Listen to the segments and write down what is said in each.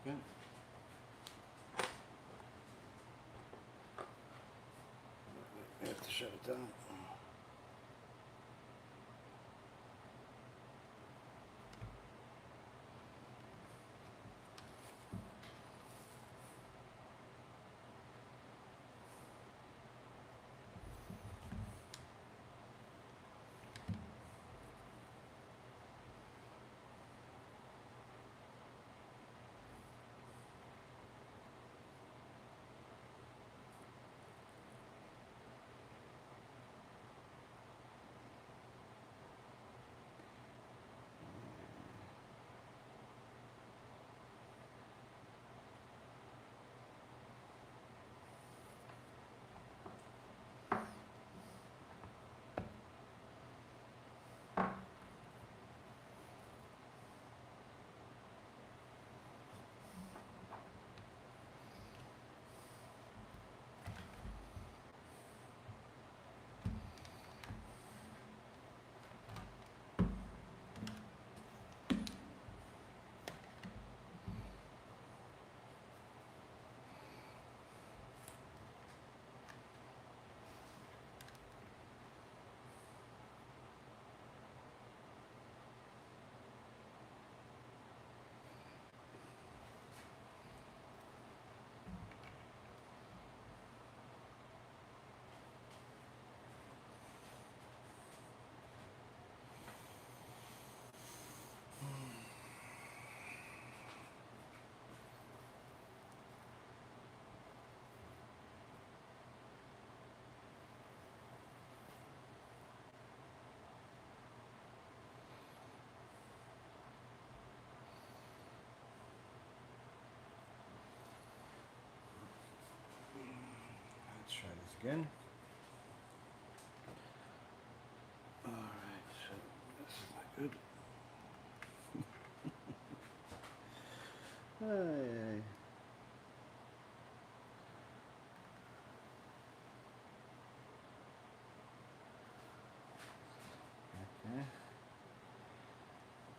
Okay. I have to shut it down. Let's try this again. Alright, so this is not good. Hey. Okay.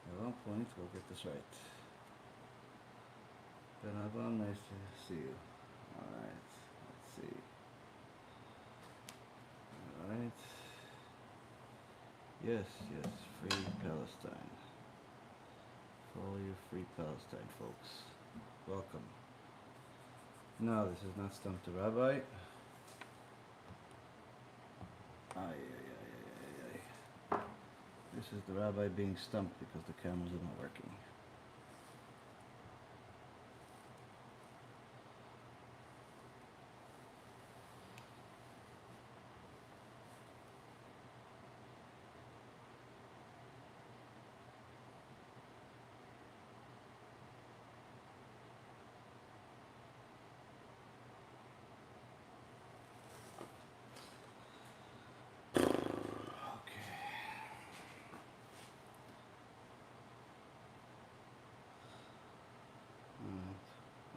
At one point we'll get this right. Benabam, nice to see you. Alright, let's see. Alright. Yes, free Palestine. For you free Palestine folks. Welcome. No, this is not Stump the Rabbi. This is the rabbi being stumped because the cameras are not working.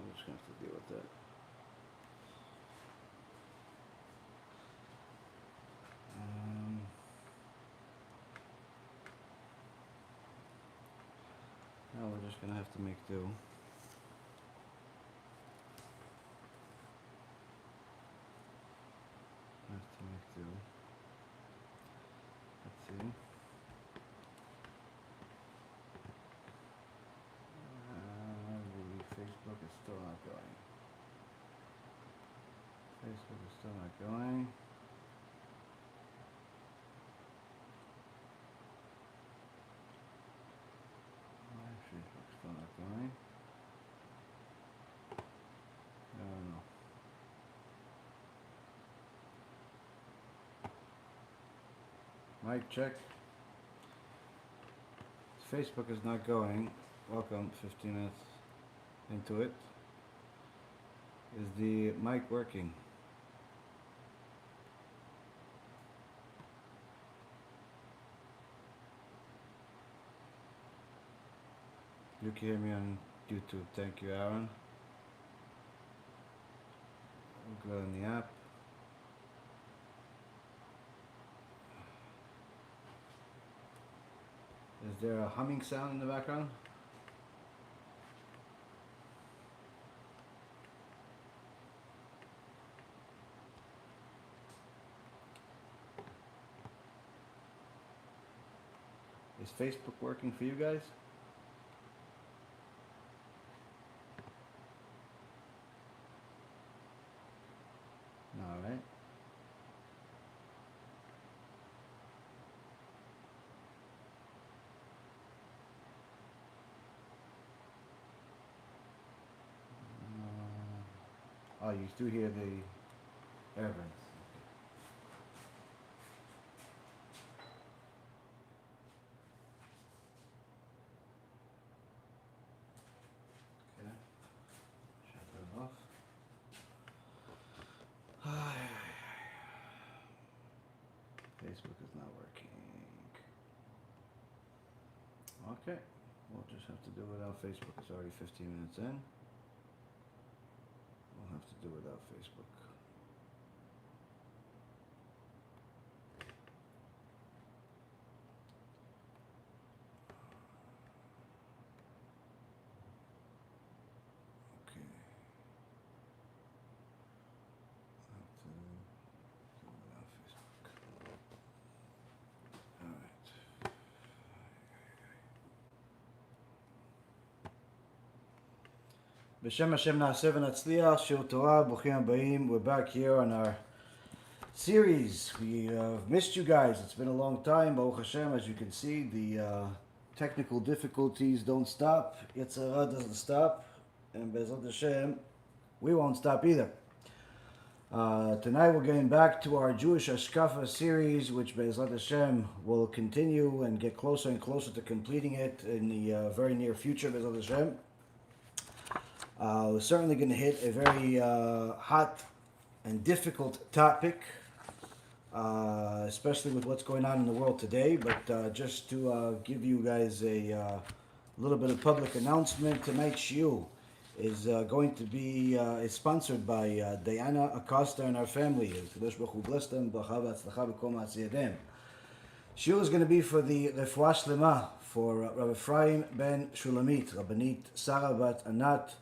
I'm just going to have to deal with that. Now we're just going to have to make do. Let's see. The Facebook is still not going. Facebook is still not going. Facebook's still not going. I don't know. Mic check. Facebook is not going. Welcome, 15 minutes into it. Is the mic working? You can hear me on YouTube. Thank you, Aaron. We'll go in the app. Is there a humming sound in the background? Facebook working for you guys? All right. Oh, you do hear the air vents. Okay. Shut that off. Facebook is not working. Okay. We'll just have to do it without Facebook. It's already 15 minutes in. We'll have to do without Facebook. Okay. We'll have to do without Facebook. All right. B'Shem Hashem Na'aseh v'Natzliach, Shir Torah, Bruchim Habayim. We're back here on our series. We have missed you guys. It's been a long time. Baruch Hashem, as you can see, the technical difficulties don't stop. Yetzirah doesn't stop. And BeEzrat Hashem, we won't stop either. Tonight we're getting back to our Jewish Hashkafa series, which BeEzrat Hashem will continue and get closer and closer to completing it in the very near future, BeEzrat Hashem. We're certainly going to hit a very hot and difficult topic, especially with what's going on in the world today. But just to give you guys a little bit of public announcement, tonight's shiur is going to be is sponsored by Diana Acosta and our family. Bless them. Shiur is going to be for the Refuah Shlema for Rabbi Ephraim ben Shulamit, Rabbanit Sarah bat Anat,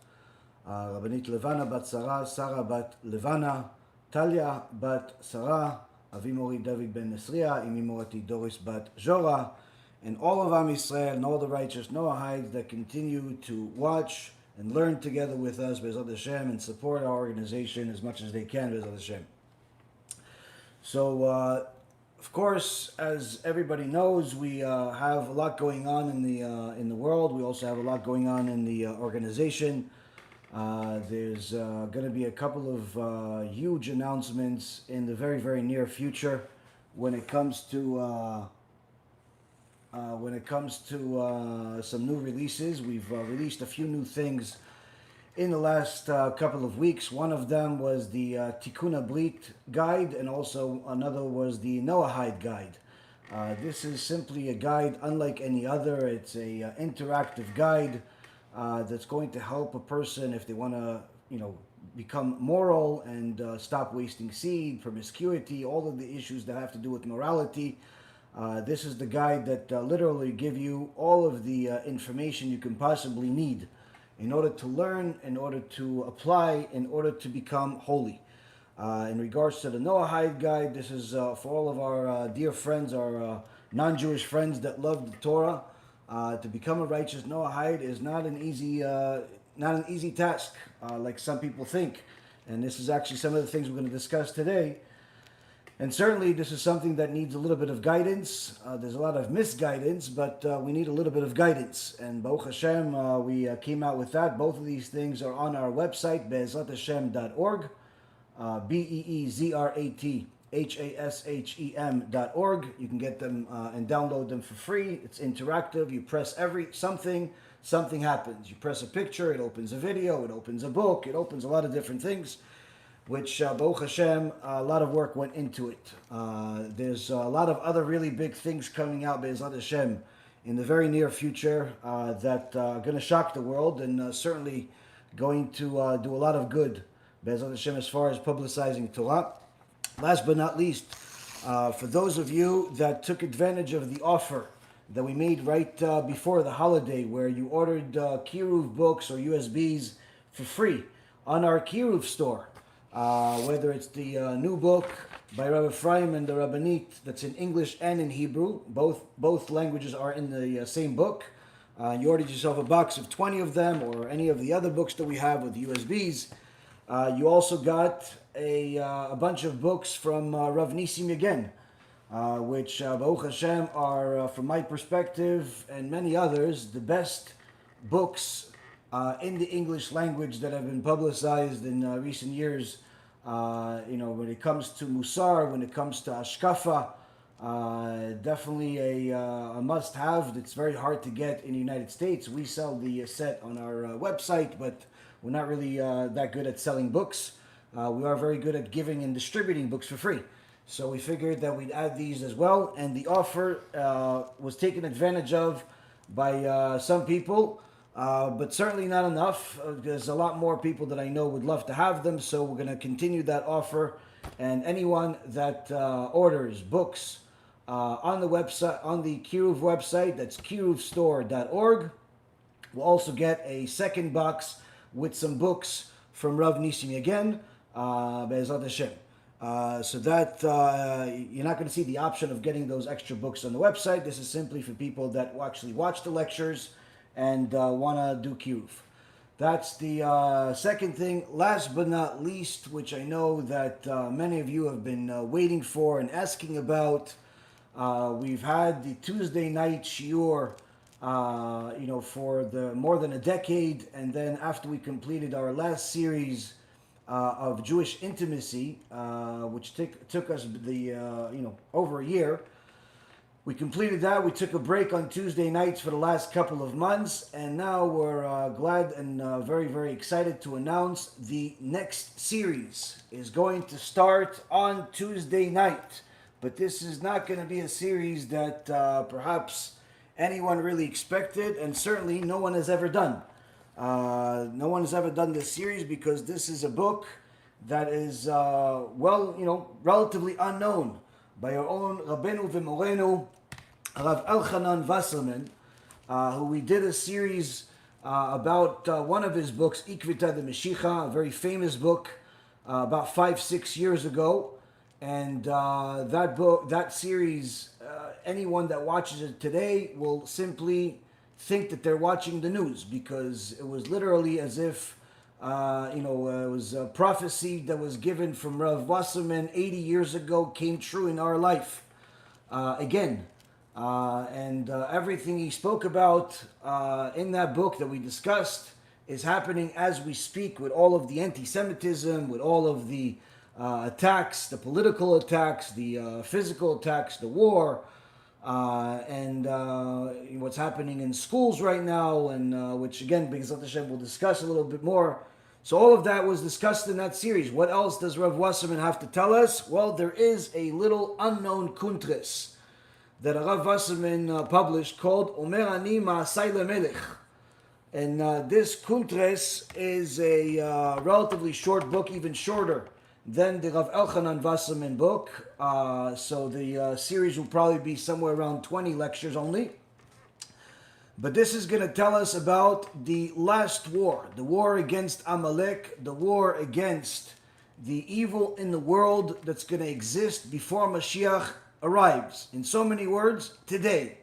Rabbanit Levana bat Sarah bat Levana, Talia bat Sarah, Avimori David ben Nesriya, Imimorati Doris bat Jora, and all of Am Yisrael and all the righteous Noahides that continue to watch and learn together with us, BeEzrat Hashem, and support our organization as much as they can, BeEzrat Hashem. So, of course, as everybody knows, we have a lot going on in the world. We also have a lot going on in the organization. There's going to be a couple of huge announcements in the very, very near future when it comes to some new releases. We've released a few new things in the last couple of weeks. One of them was the Tikkun BEIT guide, and also another was the Noahide guide. This is simply a guide unlike any other. It's a interactive guide that's going to help a person if they want to, become moral and stop wasting seed, promiscuity, all of the issues that have to do with morality. This is the guide that literally give you all of the information you can possibly need in order to learn, in order to apply, in order to become holy. In regards to the Noahide guide, this is for all of our dear friends, our non-Jewish friends that love the Torah. To become a righteous Noahide is not an easy task, like some people think. And this is actually some of the things we're going to discuss today. And certainly this is something that needs a little bit of guidance. There's a lot of misguidance, but we need a little bit of guidance. And Baruch Hashem, we came out with that. Both of these things are on our website, BeEzratHashem.org, BeEzratHashem.org. You can get them and download them for free. It's interactive. You press something happens. You press a picture, it opens a video, it opens a book, it opens a lot of different things, which Baruch Hashem, a lot of work went into it. There's a lot of other really big things coming out, BeEzrat Hashem, in the very near future that are going to shock the world and certainly going to do a lot of good, BeEzrat Hashem, as far as publicizing Torah. Last but not least, for those of you that took advantage of the offer that we made right before the holiday, where you ordered Kiruv books or USBs for free on our Kiruv store, whether it's the new book by Rabbi Ephraim and the Rabbanit, that's in English and in Hebrew. Both languages are in the same book. You ordered yourself a box of 20 of them, or any of the other books that we have with USBs. You also got a bunch of books from Rav Nisim again, which Baruch Hashem are, from my perspective and many others, the best books in the English language that have been publicized in recent years. When it comes to Mussar, when it comes to Ashkafa, definitely a must-have that's very hard to get in the United States. We sell the set on our website, but we're not really that good at selling books. We are very good at giving and distributing books for free. So we figured that we'd add these as well. And the offer was taken advantage of by some people, but certainly not enough. There's a lot more people that I know would love to have them. So we're going to continue that offer. And anyone that orders books on the website, on the Kiruv website, that's kiruvstore.org, will also get a second box with some books from Rav Nisim again, BeEzrat HaShem. So that you're not going to see the option of getting those extra books on the website. This is simply for people that actually watch the lectures and want to do Kiruv. That's the second thing. Last but not least, which I know that many of you have been waiting for and asking about, we've had the Tuesday night shiur, for the more than a decade, and then after we completed our last series of Jewish intimacy, which took us over a year. We completed that. We took a break on Tuesday nights for the last couple of months, and now we're glad and very, very excited to announce the next series is going to start on Tuesday night. But this is not going to be a series that perhaps anyone really expected, and certainly no one has ever done. No one has ever done this series because this is a book that is, relatively unknown by our own Rabbeinu V'Morenu, Rav Elchanan Wasserman, who we did a series about one of his books, Ikvita de Meshicha, a very famous book, about 5-6 years ago. And that series, anyone that watches it today will simply think that they're watching the news, because it was literally as if it was a prophecy that was given from Rav Wasserman 80 years ago came true in our life again. And everything he spoke about in that book that we discussed is happening as we speak, with all of the anti-Semitism, with all of the attacks, the political attacks, the physical attacks, the war, and what's happening in schools right now, and which again, BeEzrat HaShem will discuss a little bit more. So all of that was discussed in that series. What else does Rav Wasserman have to tell us? Well, there is a little unknown kuntres that Rav Wasserman published called Omer Ani Ma'asai Lemelech. And this kuntres is a relatively short book, even shorter than the Rav Elchanan Wasserman book. So the series will probably be somewhere around 20 lectures only. But this is going to tell us about the last war, the war against Amalek, the war against the evil in the world that's going to exist before Mashiach arrives. In so many words, today,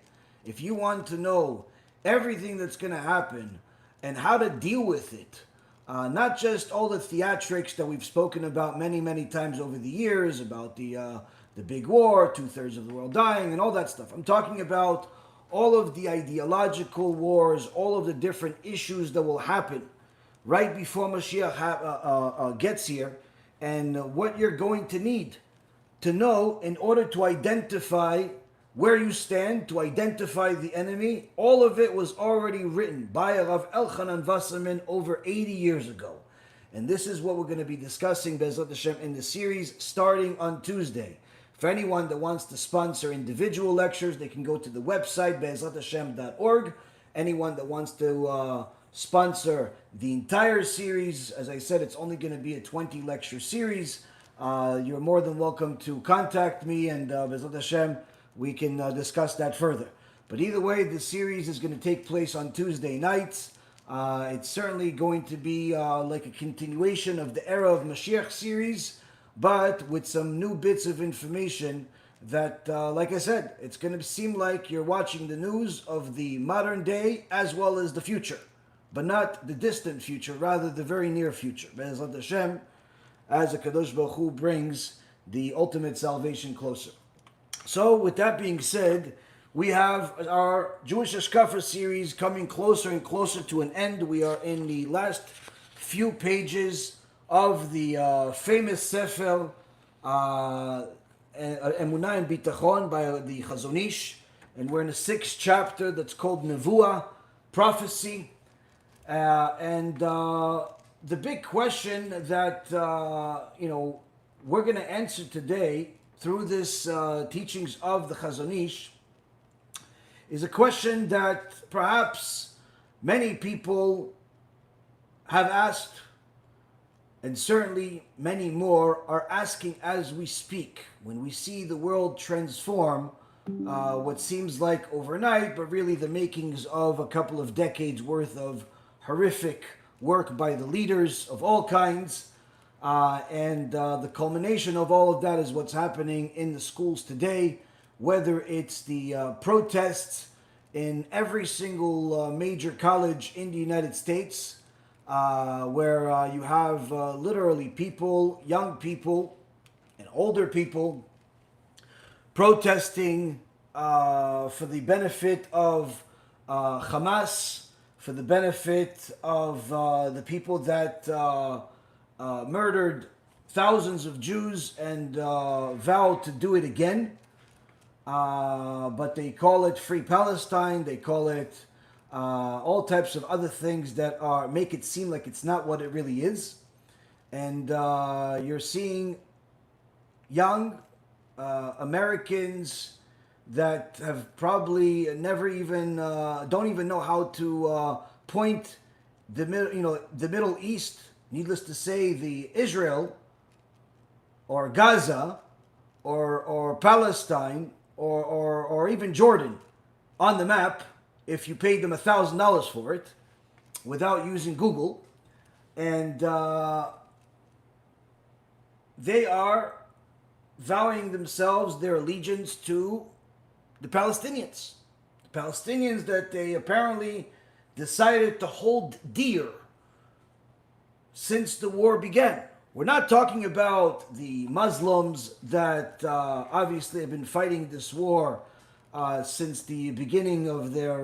if you want to know everything that's going to happen and how to deal with it, not just all the theatrics that we've spoken about many, many times over the years, about the big war, 2/3 of the world dying, and all that stuff. I'm talking about all of the ideological wars, all of the different issues that will happen right before Mashiach gets here, and what you're going to need to know in order to identify where you stand, to identify the enemy. All of it was already written by Rav Elchanan Wasserman over 80 years ago. And this is what we're going to be discussing, BeEzrat HaShem, in the series starting on Tuesday. For anyone that wants to sponsor individual lectures, they can go to the website, BeEzratHashem.org. Anyone that wants to sponsor the entire series, as I said, it's only going to be a 20 lecture series. You're more than welcome to contact me, and BeEzrat HaShem, we can discuss that further. But either way, the series is going to take place on Tuesday nights. It's certainly going to be like a continuation of the Era of Mashiach series, but with some new bits of information that, like I said, it's going to seem like you're watching the news of the modern day as well as the future, but not the distant future, rather the very near future. BeEzrat HaShem, as a Kadosh Baruch Hu brings the ultimate salvation closer. So, with that being said, we have our Jewish Hashkafa series coming closer and closer to an end. We are in the last few pages of the famous Sefer Emunah and Bitachon by the Chazon Ish, and we're in the 6th chapter that's called Nevuah, prophecy, and the big question that we're going to answer today through this teachings of the Chazon Ish is a question that perhaps many people have asked, and certainly many more are asking as we speak, when we see the world transform what seems like overnight, but really the makings of a couple of decades worth of horrific work by the leaders of all kinds. And the culmination of all of that is what's happening in the schools today, whether it's the protests in every single major college in the United States, where you have literally people, young people and older people, protesting for the benefit of Hamas, for the benefit of the people that murdered thousands of Jews and vowed to do it again. But they call it Free Palestine, they call it all types of other things that make it seem like it's not what it really is. And you're seeing young Americans that have probably never even don't even know how to point the Middle East, needless to say, the Israel or Gaza or Palestine or even Jordan on the map if you paid them $1,000 for it without using Google. And they are vowing themselves their allegiance to the Palestinians. The Palestinians that they apparently decided to hold dear since the war began. We're not talking about the Muslims that obviously have been fighting this war since the beginning of their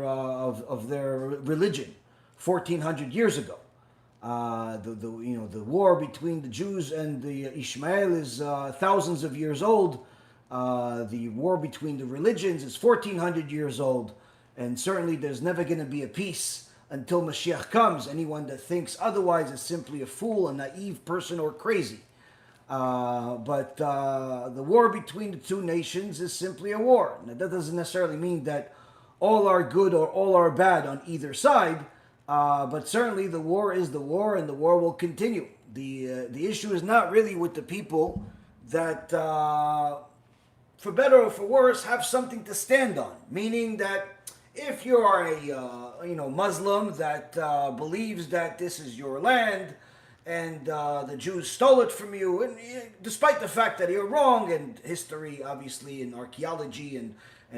religion, 1400 years ago. The war between the Jews and the Ishmael is thousands of years old. The war between the religions is 1400 years old, and certainly there's never going to be a peace until Mashiach comes. Anyone that thinks otherwise is simply a fool, a naive person, or crazy. But the war between the two nations is simply a war. Now, that doesn't necessarily mean that all are good or all are bad on either side, but certainly the war is the war, and the war will continue. The issue is not really with the people that, for better or for worse, have something to stand on. Meaning that if you are a Muslim that believes that this is your land, and the Jews stole it from you, and despite the fact that you're wrong, and history, obviously, and archaeology, and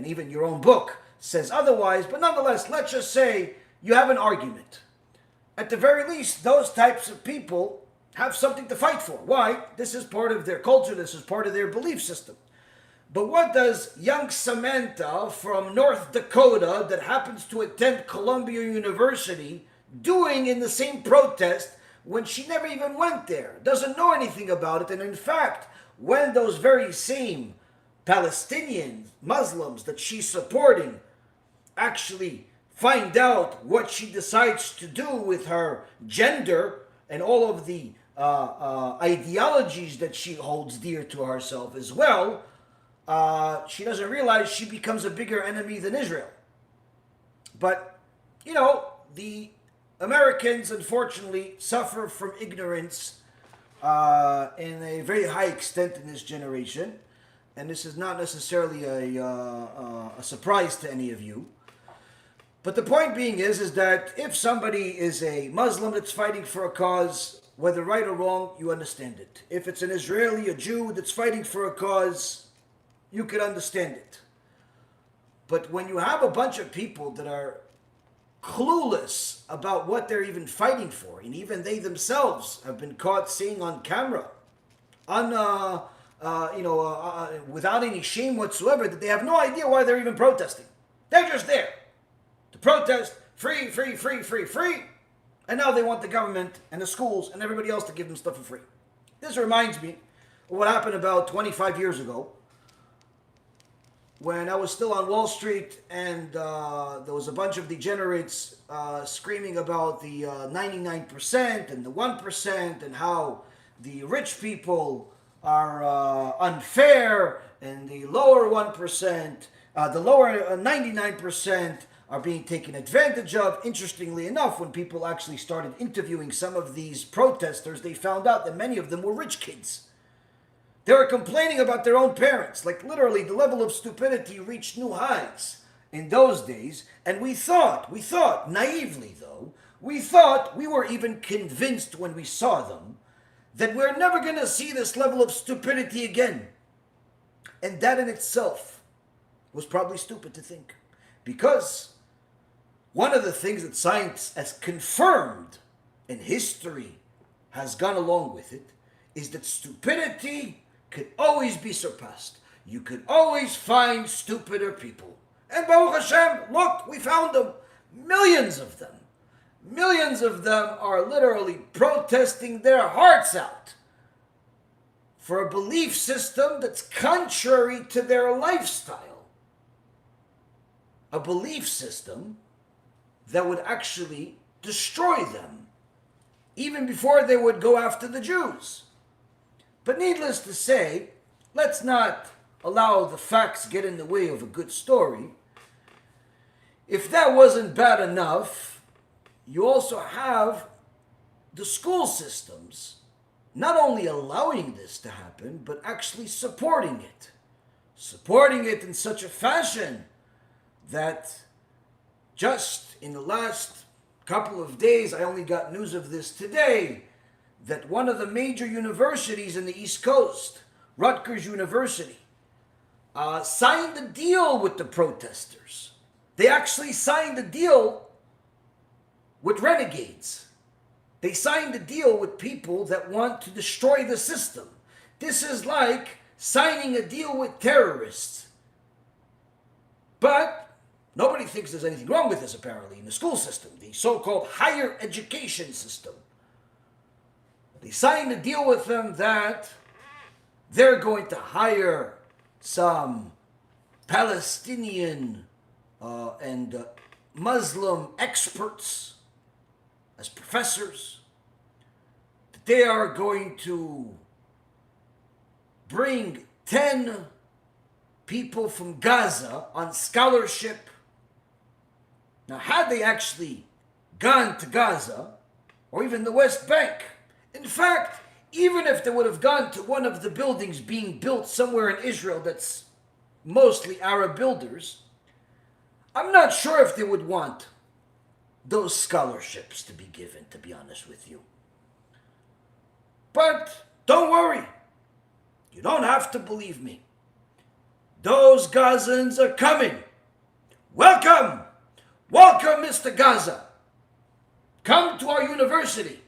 even your own book says otherwise, but nonetheless, let's just say you have an argument. At the very least, those types of people have something to fight for. Why? This is part of their culture, this is part of their belief system. But what does young Samantha from North Dakota that happens to attend Columbia University doing in the same protest when she never even went there, doesn't know anything about it? And in fact, when those very same Palestinian Muslims that she's supporting actually find out what she decides to do with her gender and all of the ideologies that she holds dear to herself as well, she doesn't realize she becomes a bigger enemy than Israel. But, the Americans, unfortunately, suffer from ignorance in a very high extent in this generation. And this is not necessarily a surprise to any of you. But the point being is that if somebody is a Muslim that's fighting for a cause, whether right or wrong, you understand it. If it's an Israeli, a Jew that's fighting for a cause, you could understand it. But when you have a bunch of people that are clueless about what they're even fighting for, and even they themselves have been caught saying on camera, without any shame whatsoever, that they have no idea why they're even protesting. They're just there to protest, free, free, free, free, free, and now they want the government and the schools and everybody else to give them stuff for free. This reminds me of what happened about 25 years ago when I was still on Wall Street and there was a bunch of degenerates screaming about the 99% and the 1% and how the rich people are unfair and the lower 1%, the lower 99% are being taken advantage of. Interestingly enough, when people actually started interviewing some of these protesters, they found out that many of them were rich kids. They were complaining about their own parents. Like literally the level of stupidity reached new heights in those days. And we thought, naively though, we were even convinced when we saw them that we're never going to see this level of stupidity again. And that in itself was probably stupid to think. Because one of the things that science has confirmed and history has gone along with it is that stupidity could always be surpassed. You could always find stupider people. And Baruch Hashem, look, we found them. Millions of them. Millions of them are literally protesting their hearts out for a belief system that's contrary to their lifestyle. A belief system that would actually destroy them, even before they would go after the Jews. But needless to say, let's not allow the facts get in the way of a good story. If that wasn't bad enough, you also have the school systems not only allowing this to happen, but actually supporting it. Supporting it in such a fashion that just in the last couple of days, I only got news of this today, that one of the major universities in the East Coast, Rutgers University, signed a deal with the protesters. They actually signed a deal with renegades. They signed a deal with people that want to destroy the system. This is like signing a deal with terrorists. But nobody thinks there's anything wrong with this, apparently, in the school system, the so-called higher education system. They signed a deal with them that they're going to hire some Palestinian and Muslim experts as professors. That they are going to bring 10 people from Gaza on scholarship. Now, had they actually gone to Gaza, or even the West Bank, in fact, even if they would have gone to one of the buildings being built somewhere in Israel that's mostly Arab builders, I'm not sure if they would want those scholarships to be given, to be honest with you. But don't worry. You don't have to believe me. Those Gazans are coming. Welcome. Welcome, Mr. Gaza. Come to our university.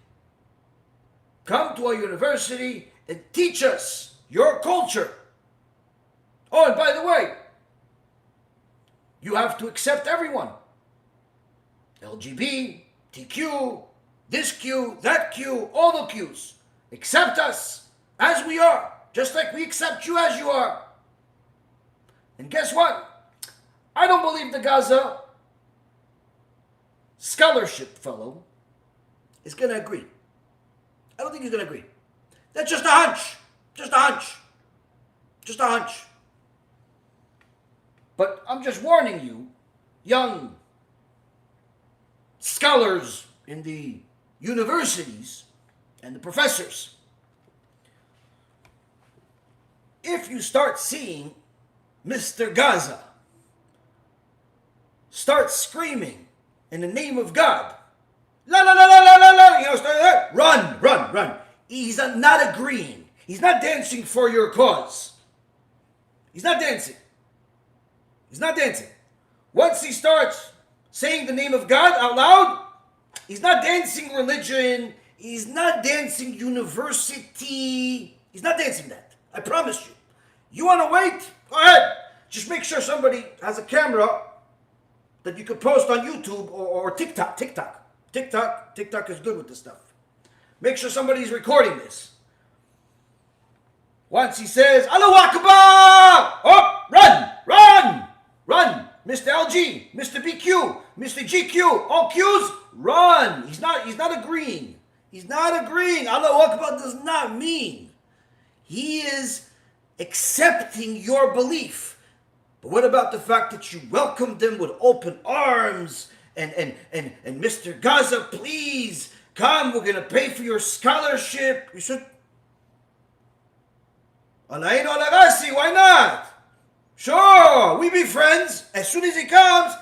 Come to our university and teach us your culture. Oh, and by the way, you have to accept everyone. LGBT, TQ, this Q, that Q, all the Qs. Accept us as we are, just like we accept you as you are. And guess what? I don't believe the Gaza scholarship fellow is going to agree. I don't think he's going to agree. That's just a hunch. Just a hunch. Just a hunch. But I'm just warning you, young scholars in the universities and the professors, if you start seeing Mr. Gaza start screaming in the name of God, la la la la la la la run, run, run. He's not agreeing. He's not dancing for your cause. He's not dancing. He's not dancing. Once he starts saying the name of God out loud, he's not dancing religion. He's not dancing university. He's not dancing that. I promise you. You want to wait? Go ahead. Just make sure somebody has a camera that you could post on YouTube or TikTok. TikTok is good with this stuff. Make sure somebody's recording this. Once he says, Allahu Akbar! Oh, run, run, run. Mr. LG, Mr. BQ, Mr. GQ, all Qs, run. He's not agreeing. He's not agreeing. Allahu Akbar does not mean he is accepting your belief. But what about the fact that you welcomed him with open arms and Mr. Gaza, please come, we're going to pay for your scholarship. You said, Alain Olagasi, why not? Sure, we be friends. As soon as he comes,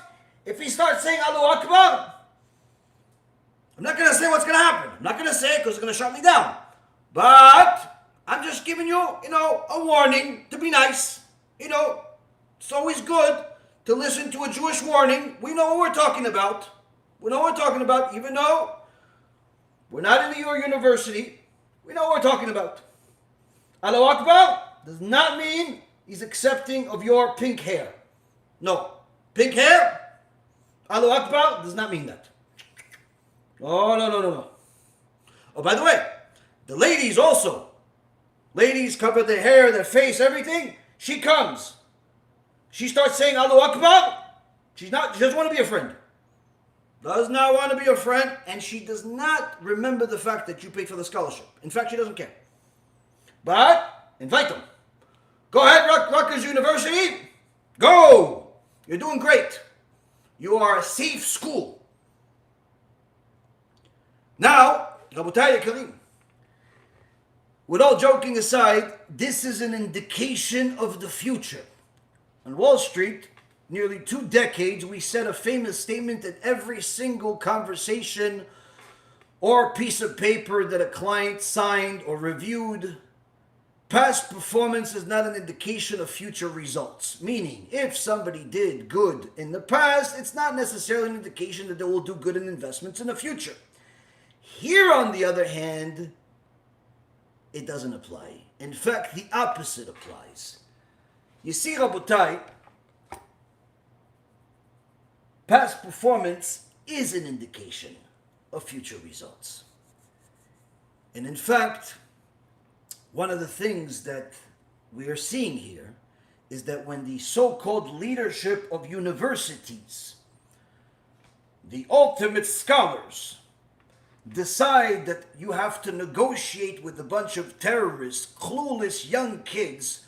if he starts saying Allahu Akbar, I'm not going to say what's going to happen. I'm not going to say it because it's going to shut me down. But I'm just giving you, a warning to be nice. It's always good to listen to a Jewish warning. We know what we're talking about. We know what we're talking about, even though we're not in your university. We know what we're talking about. Allahu Akbar does not mean he's accepting of your pink hair. No. Pink hair, Allahu Akbar does not mean that. Oh, no. Oh, by the way, the ladies also. Ladies cover their hair, their face, everything. She comes. She starts saying Allahu Akbar. She doesn't want to be a friend. Does not want to be a friend, and she does not remember the fact that you paid for the scholarship. In fact, she doesn't care. But invite them. Go ahead, Rutgers University. Go. You're doing great. You are a safe school. Now, Rabotai Karim, with all joking aside, this is an indication of the future. On Wall Street, nearly 2 decades, we said a famous statement that every single conversation or piece of paper that a client signed or reviewed, past performance is not an indication of future results. Meaning, if somebody did good in the past, it's not necessarily an indication that they will do good in investments in the future. Here, on the other hand, it doesn't apply. In fact, the opposite applies. You see, Rabotai, past performance is an indication of future results. And in fact, one of the things that we are seeing here is that when the so-called leadership of universities, the ultimate scholars, decide that you have to negotiate with a bunch of terrorists, clueless young kids,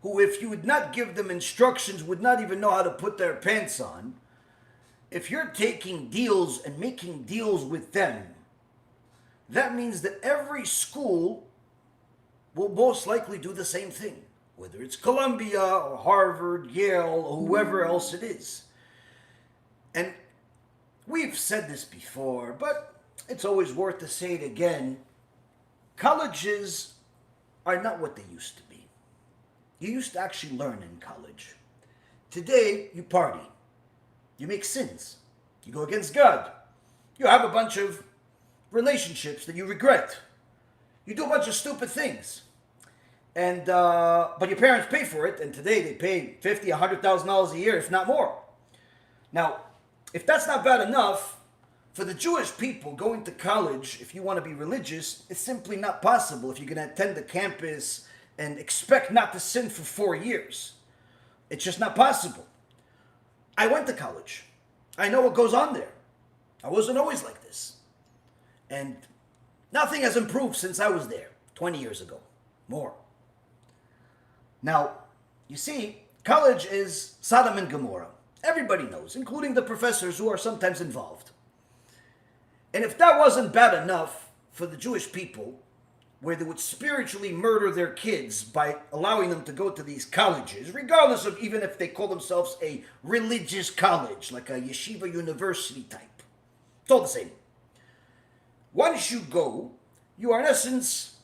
who if you would not give them instructions would not even know how to put their pants on, if you're taking deals and making deals with them, that means that every school will most likely do the same thing, whether it's Columbia or Harvard, Yale, or whoever else it is. And we've said this before, but it's always worth to say it again. Colleges are not what they used to be. You used to actually learn in college. Today, you party. You make sins. You go against God. You have a bunch of relationships that you regret. You do a bunch of stupid things. And but your parents pay for it, and today they pay $50,000, $100,000 a year, if not more. Now, if that's not bad enough, for the Jewish people, going to college, if you want to be religious, it's simply not possible if you're going to attend the campus and expect not to sin for 4 years. It's just not possible. I went to college. I know what goes on there. I wasn't always like this. And nothing has improved since I was there 20 years ago. More. Now, you see, college is Sodom and Gomorrah. Everybody knows, including the professors who are sometimes involved. And if that wasn't bad enough for the Jewish people, where they would spiritually murder their kids by allowing them to go to these colleges, regardless of even if they call themselves a religious college, like a YESHIVA university type. It's all the same. once you go, you are in essence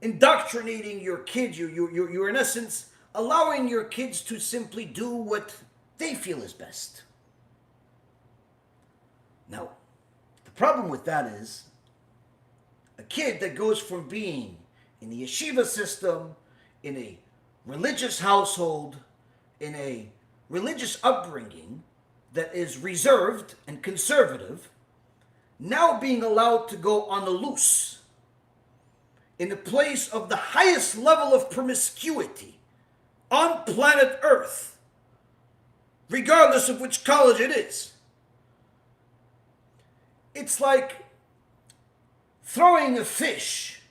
indoctrinating your kids. You're in essence allowing your kids to simply do what they feel is best. Now, the problem with that is a kid that goes from being in the yeshiva system, in a religious household, in a religious upbringing that is reserved and conservative, now being allowed to go on the loose in a place of the highest level of promiscuity on planet Earth, regardless of which college it is. It's like throwing a fish,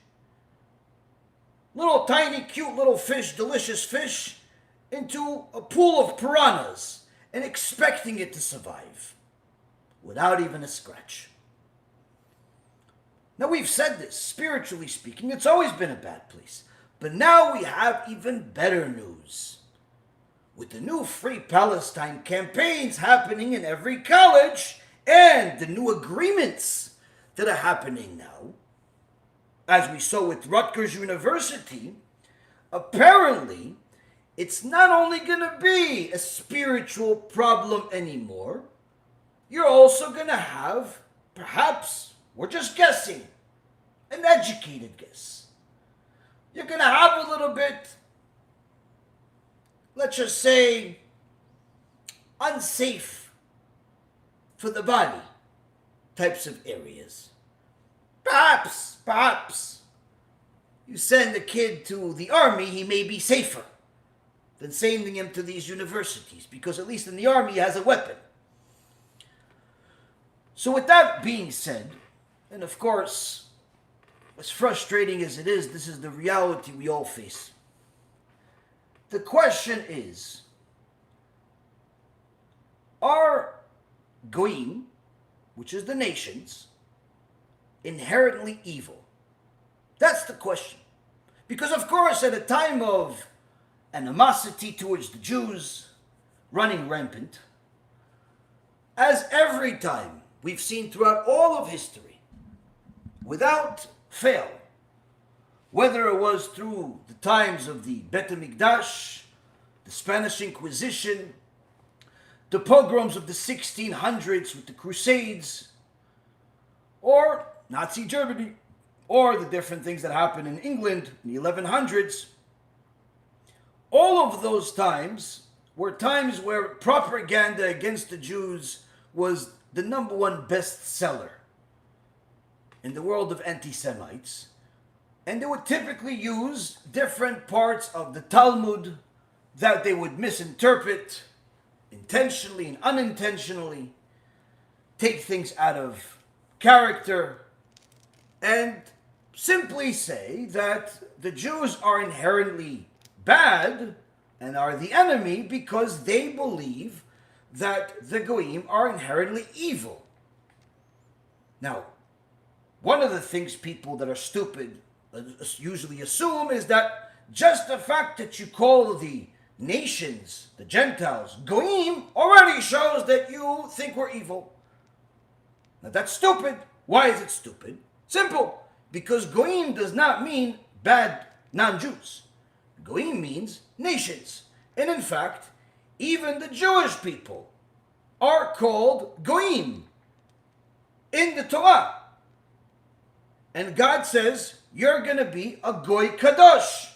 little tiny cute little fish, delicious fish, into a pool of piranhas and expecting it to survive without even a scratch. Now, we've said this, spiritually speaking, it's always been a bad place. But now we have even better news. With the new Free Palestine campaigns happening in every college and the new agreements that are happening now, as we saw with Rutgers University, apparently it's not only going to be a spiritual problem anymore, you're also going to have, perhaps, we're just guessing, an educated guess. You're going to have a little bit, let's just say, unsafe for the body types of areas. Perhaps, you send a kid to the army, he may be safer than sending him to these universities, because at least in the army he has a weapon. So with that being said, and of course, as frustrating as it is, this is the reality we all face. The question is, are Goyim, which is the nations, inherently evil? That's the question. Because of course, at a time of animosity towards the Jews running rampant, as every time we've seen throughout all of history, without fail, whether it was through the times of the Bet HaMikdash, the Spanish Inquisition, the pogroms of the 1600s with the Crusades, or Nazi Germany, or the different things that happened in England in the 1100s, all of those times were times where propaganda against the Jews was the number one bestseller in the world of anti-Semites. And they would typically use different parts of the Talmud that they would misinterpret intentionally and unintentionally, take things out of character, and simply say that the Jews are inherently bad and are the enemy because they believe that the Goyim are inherently evil. Now, one of the things people that are stupid usually assume is that just the fact that you call the nations, the Gentiles, Goyim, already shows that you think we're evil. Now that's stupid. Why is it stupid? Simple. Because Goyim does not mean bad non-Jews. Goyim means nations. And in fact, even the Jewish people are called Goyim in the Torah. And God says, you're going to be a Goy Kadosh.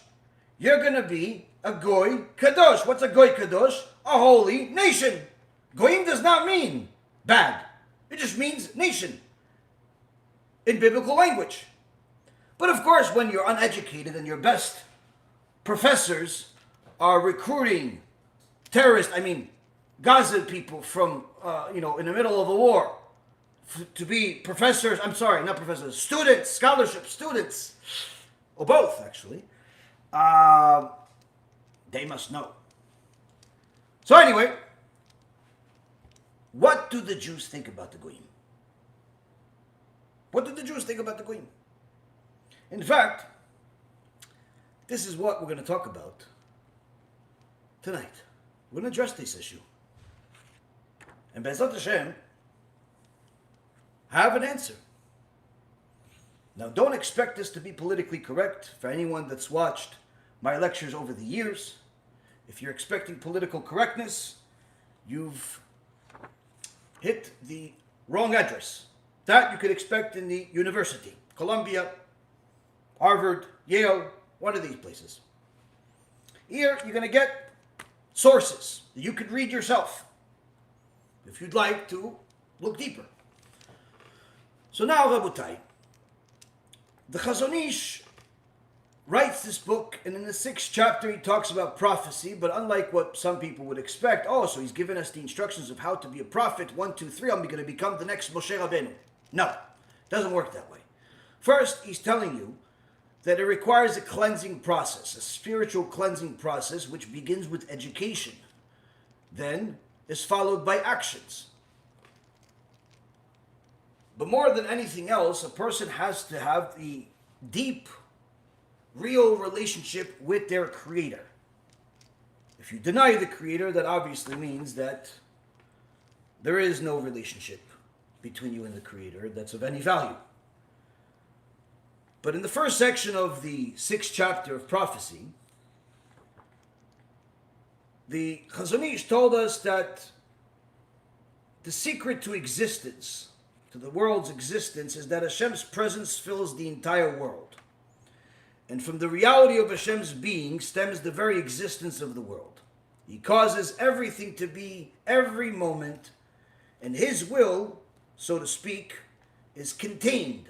You're going to be a Goy Kadosh. What's a Goy Kadosh? A holy nation. Goyim does not mean bad. It just means nation in biblical language. But of course, when you're uneducated and your best professors are recruiting terrorists, Gaza people from, in the middle of a war, to be professors, students, scholarship students, or both actually, they must know. So anyway, what do the Jews think about the Goyim? What do the Jews think about the Goyim? In fact, this is what we're going to talk about tonight. We're going to address this issue. And BeEzrat HaShem, have an answer. Now, don't expect this to be politically correct. For anyone that's watched my lectures over the years, if you're expecting political correctness, you've hit the wrong address. That you could expect in the university. Columbia, Harvard, Yale, one of these places. Here, you're going to get sources that you could read yourself if you'd like to look deeper. So now, Rabotai, the Chazon Ish writes this book, and in the 6th chapter he talks about prophecy, but unlike what some people would expect, so he's given us the instructions of how to be a prophet, 1, 2, 3, I'm going to become the next Moshe Rabbeinu. No, it doesn't work that way. First, he's telling you that it requires a cleansing process, a spiritual cleansing process, which begins with education, then is followed by actions. But more than anything else, a person has to have the deep, real relationship with their Creator. If you deny the Creator, that obviously means that there is no relationship between you and the Creator that's of any value. But in the first section of the 6th chapter of prophecy, the Chazon Ish told us that the secret to existence, to the world's existence, is that Hashem's presence fills the entire world. And from the reality of Hashem's being stems the very existence of the world. He causes everything to be every moment, and His will, so to speak, is contained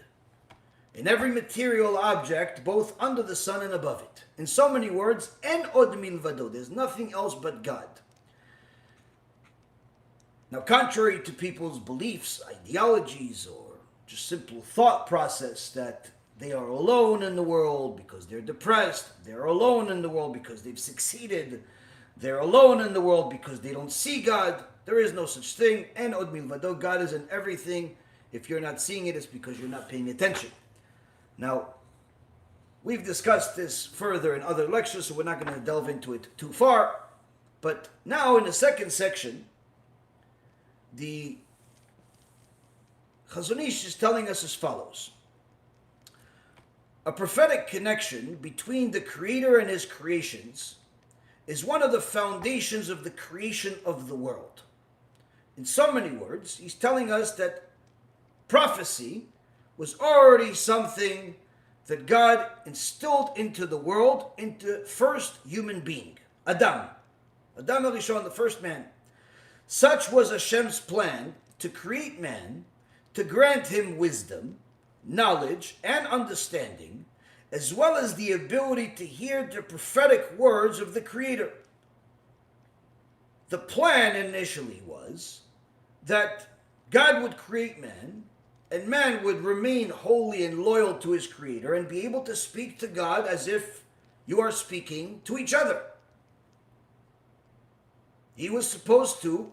in every material object, both under the sun and above it. In so many words, en od milvado, there's nothing else but God. Now, contrary to people's beliefs, ideologies, or just simple thought process that they are alone in the world because they're depressed, they're alone in the world because they've succeeded, they're alone in the world because they don't see God, there is no such thing. En od milvado, God is in everything. If you're not seeing it, it's because you're not paying attention. Now, we've discussed this further in other lectures, so we're not going to delve into it too far. But now in the second section, the Chazon Ish is telling us as follows. A prophetic connection between the Creator and His creations is one of the foundations of the creation of the world. In so many words, he's telling us that prophecy was already something that God instilled into the world, into first human being, Adam HaRishon, the first man. Such was Hashem's plan to create man, to grant him wisdom, knowledge, and understanding, as well as the ability to hear the prophetic words of the Creator. The plan initially was that God would create man, and man would remain holy and loyal to his Creator and be able to speak to God as if you are speaking to each other. He was supposed to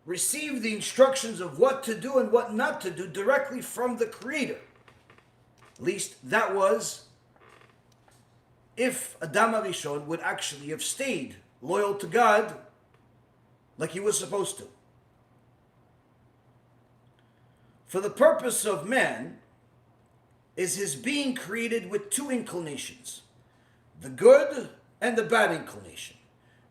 receive the instructions of what to do and what not to do directly from the Creator. At least that was if Adam HaRishon would actually have stayed loyal to God like he was supposed to. For the purpose of man is his being created with two inclinations, the good and the bad inclination,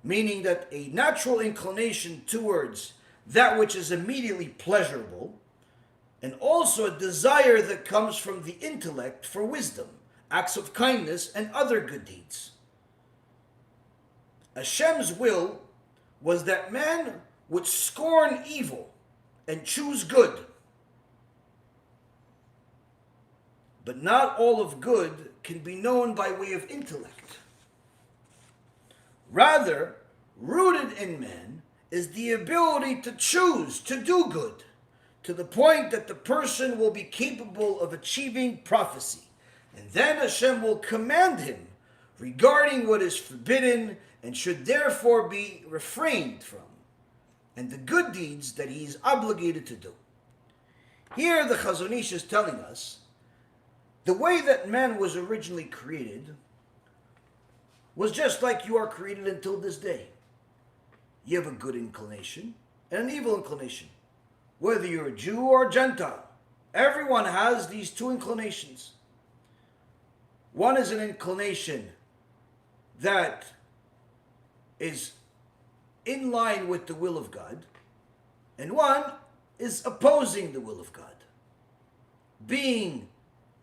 meaning that a natural inclination towards that which is immediately pleasurable, and also a desire that comes from the intellect for wisdom, acts of kindness, and other good deeds. Hashem's will was that man would scorn evil and choose good. But not all of good can be known by way of intellect. Rather, rooted in man is the ability to choose to do good, to the point that the person will be capable of achieving prophecy. And then Hashem will command him regarding what is forbidden and should therefore be refrained from, and the good deeds that he is obligated to do. Here the Chazon Ish is telling us the way that man was originally created was just like you are created until this day. You have a good inclination and an evil inclination. Whether you're a Jew or a Gentile, everyone has these two inclinations. One is an inclination that is in line with the will of God, and one is opposing the will of God. Being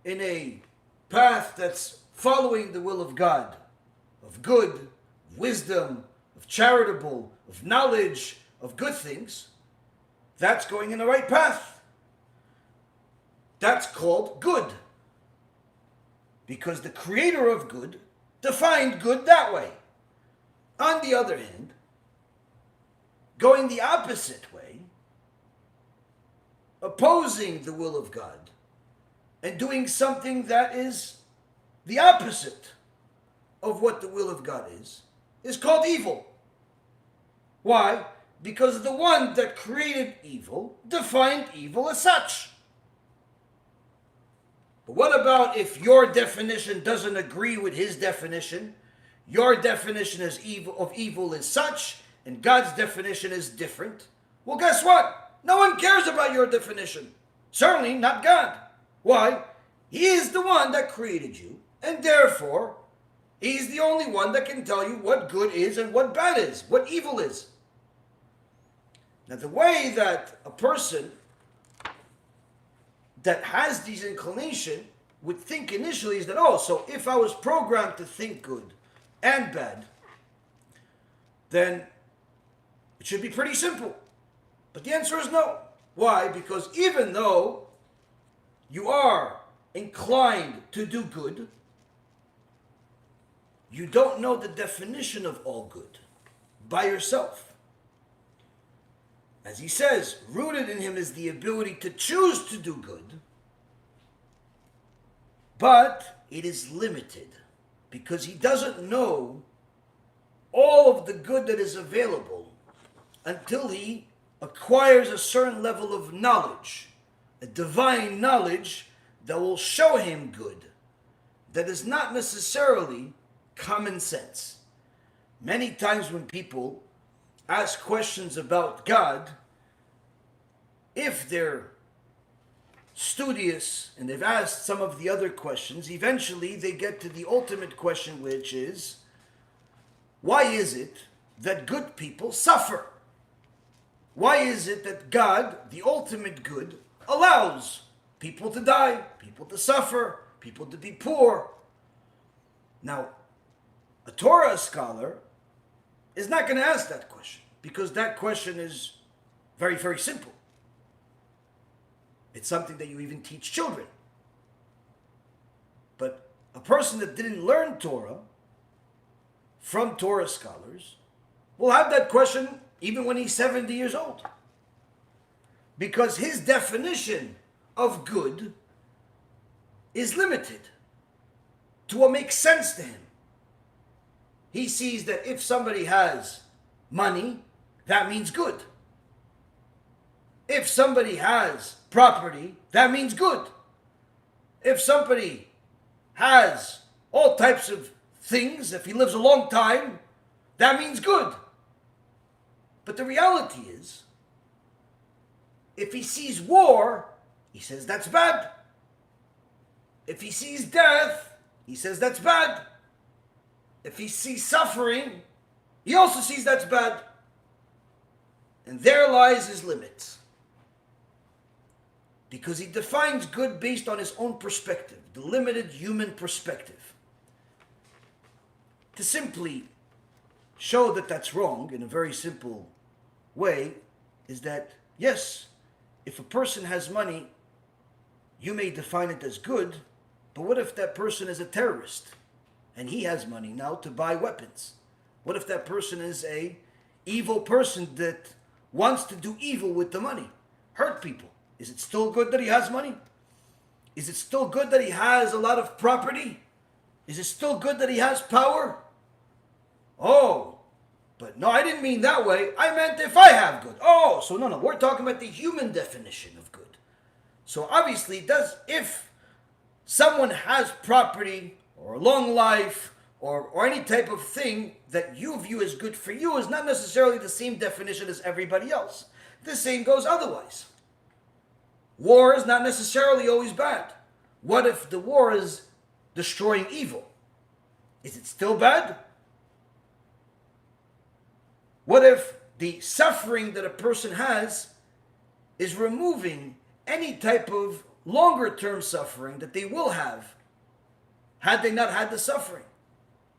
in a path that's following the will of God, of good, of wisdom, of charitable, of knowledge, of good things, that's going in the right path. That's called good. Because the creator of good defined good that way. On the other hand, going the opposite way, opposing the will of God, and doing something that is the opposite of what the will of God is called evil. Why? Because the one that created evil defined evil as such. But what about if your definition doesn't agree with his definition? Your definition of evil is such, and God's definition is different. Well, guess what? No one cares about your definition. Certainly not God. Why? He is the one that created you, and therefore, he's the only one that can tell you what good is and what bad is, what evil is. Now, the way that a person that has these inclination would think initially is that, oh, so if I was programmed to think good and bad, then it should be pretty simple. But the answer is no. Why? Because even though you are inclined to do good, you don't know the definition of all good by yourself. As he says, rooted in him is the ability to choose to do good, but it is limited because he doesn't know all of the good that is available until he acquires a certain level of knowledge, a divine knowledge that will show him good, that is not necessarily common sense. Many times when people ask questions about God, if they're studious and they've asked some of the other questions, eventually they get to the ultimate question, which is, why is it that good people suffer? Why is it that God, the ultimate good, allows people to die, people to suffer, people to be poor? Now, a Torah scholar is not going to ask that question, because that question is very, very simple. It's something that you even teach children. But a person that didn't learn Torah from Torah scholars will have that question even when he's 70 years old. Because his definition of good is limited to what makes sense to him. He sees that if somebody has money, that means good. If somebody has property, that means good. If somebody has all types of things, if he lives a long time, that means good. But the reality is, if he sees war, he says that's bad. If he sees death, he says that's bad. If he sees suffering, he also sees that's bad. And there lies his limits. Because he defines good based on his own perspective, the limited human perspective. To simply show that that's wrong in a very simple way is that, yes, if a person has money, you may define it as good, but what if that person is a terrorist and he has money now to buy weapons? What if that person is a evil person that wants to do evil with the money, hurt people? Is it still good that he has money? Is it still good that he has a lot of property? Is it still good that he has power? Oh, but no, I didn't mean that way. I meant if I have good. Oh, so no, we're talking about the human definition of good. So obviously, if someone has property or a long life or any type of thing that you view as good for you is not necessarily the same definition as everybody else. The same goes otherwise. War is not necessarily always bad. What if the war is destroying evil. Is it still bad? What if the suffering that a person has is removing any type of longer term suffering that they will have had they not had the suffering?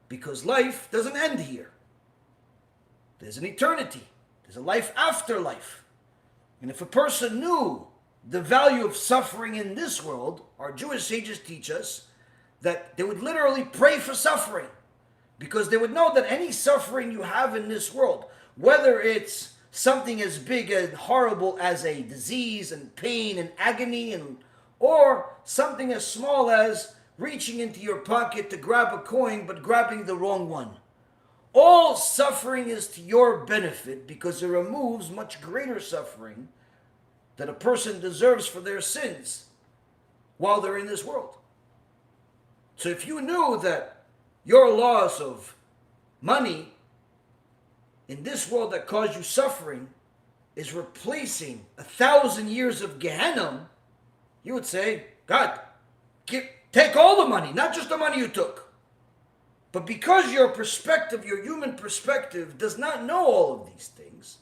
Because life doesn't end here. There's an eternity. There's a life after life. And if a person knew the value of suffering in this world, our Jewish sages teach us that they would literally pray for suffering, because they would know that any suffering you have in this world, whether it's something as big and horrible as a disease and pain and agony, or something as small as reaching into your pocket to grab a coin but grabbing the wrong one, all suffering is to your benefit, because it removes much greater suffering that a person deserves for their sins while they're in this world. So if you knew that your loss of money in this world that caused you suffering is replacing 1,000 years of Gehenna, you would say, God, take all the money, not just the money you took. But because your perspective, your human perspective, does not know all of these things,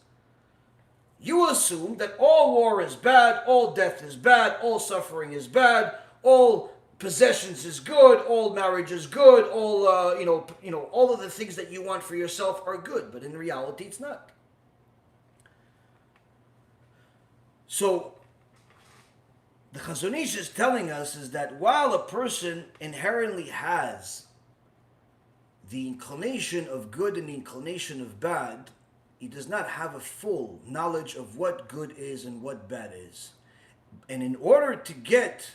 you will assume that all war is bad, all death is bad, all suffering is bad, all possessions is good, all marriage is good, all all of the things that you want for yourself are good. But in reality, it's not. So the Chazon Ish is telling us is that while a person inherently has the inclination of good and the inclination of bad, he does not have a full knowledge of what good is and what bad is. And in order to get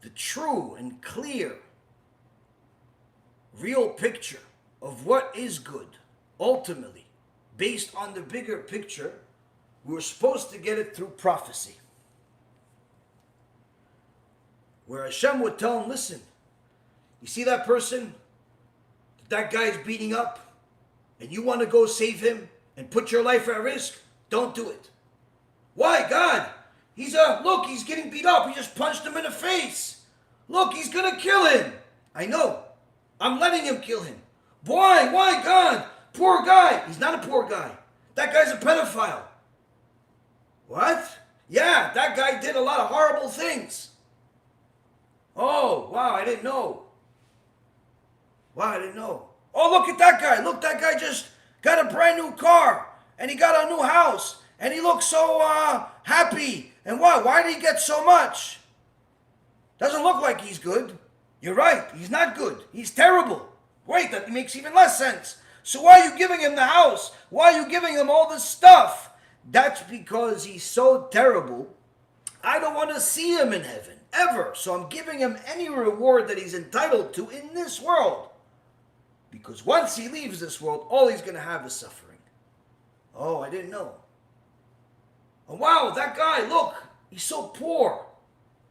the true and clear, real picture of what is good, ultimately, based on the bigger picture, we were supposed to get it through prophecy. Where HaShem would tell him, listen, you see that person that guy is beating up, and you want to go save him and put your life at risk? Don't do it. Why, God? Look, he's getting beat up. He just punched him in the face. Look, he's going to kill him. I know. I'm letting him kill him. Why, God? Poor guy. He's not a poor guy. That guy's a pedophile. What? Yeah, that guy did a lot of horrible things. Oh, wow, I didn't know. Wow, I didn't know. Oh, look at that guy. Look, that guy just got a brand new car. And he got a new house. And he looks so happy. And why did he get so much? Doesn't look like he's good. You're right. He's not good. He's terrible. Wait, that makes even less sense. So why are you giving him the house? Why are you giving him all this stuff? That's because he's so terrible. I don't want to see him in heaven, ever. So I'm giving him any reward that he's entitled to in this world. Because once he leaves this world, all he's going to have is suffering. Oh, I didn't know. Oh, wow, that guy, look, he's so poor.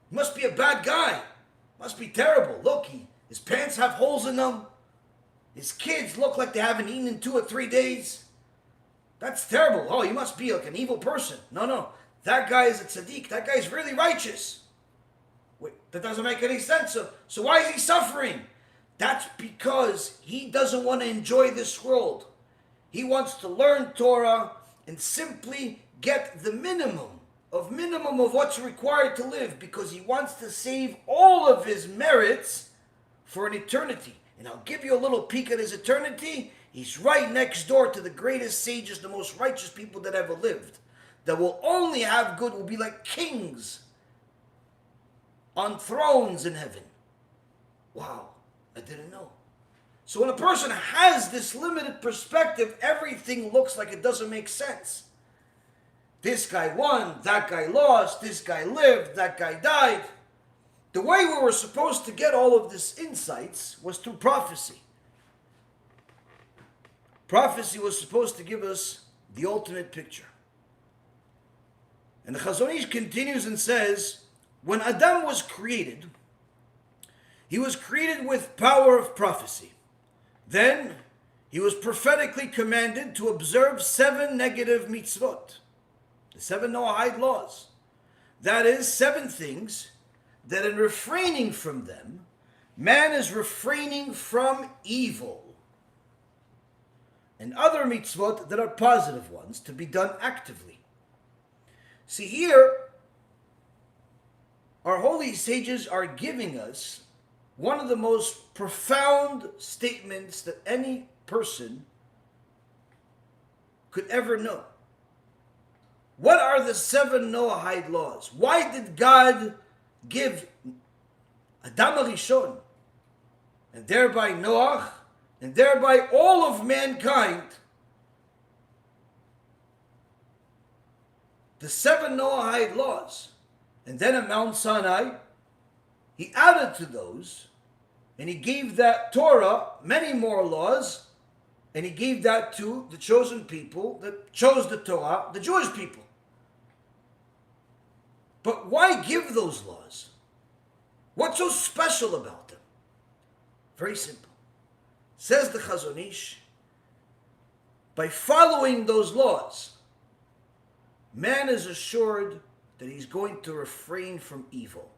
He must be a bad guy. Must be terrible. Look, his pants have holes in them. His kids look like they haven't eaten in 2 or 3 days. That's terrible. Oh, he must be like an evil person. No. That guy is a tzaddik. That guy's really righteous. Wait, that doesn't make any sense. So why is he suffering? That's because he doesn't want to enjoy this world. He wants to learn Torah and simply get the minimum of what's required to live, because he wants to save all of his merits for an eternity. And I'll give you a little peek at his eternity. He's right next door to the greatest sages, the most righteous people that ever lived, that will only have good, will be like kings on thrones in heaven. Wow, I didn't know. So when a person has this limited perspective, everything looks like it doesn't make sense. This guy won, that guy lost, this guy lived, that guy died. The way we were supposed to get all of these insights was through prophecy. Prophecy was supposed to give us the ultimate picture. And the Chazon Ish continues and says, when Adam was created, he was created with power of prophecy. Then he was prophetically commanded to observe 7 negative mitzvot, the 7 Noahide laws. That is, 7 things that in refraining from them, man is refraining from evil, and other mitzvot that are positive ones to be done actively. See here, our holy sages are giving us one of the most profound statements that any person could ever know. What are the 7 Noahide laws? Why did God give Adam HaRishon, and thereby Noah, and thereby all of mankind, the 7 Noahide laws? And then at Mount Sinai, he added to those, and he gave that Torah many more laws, and he gave that to the chosen people that chose the Torah, the Jewish people. But why give those laws? What's so special about them? Very simple. Says the Chazon Ish, by following those laws, man is assured that he's going to refrain from evil.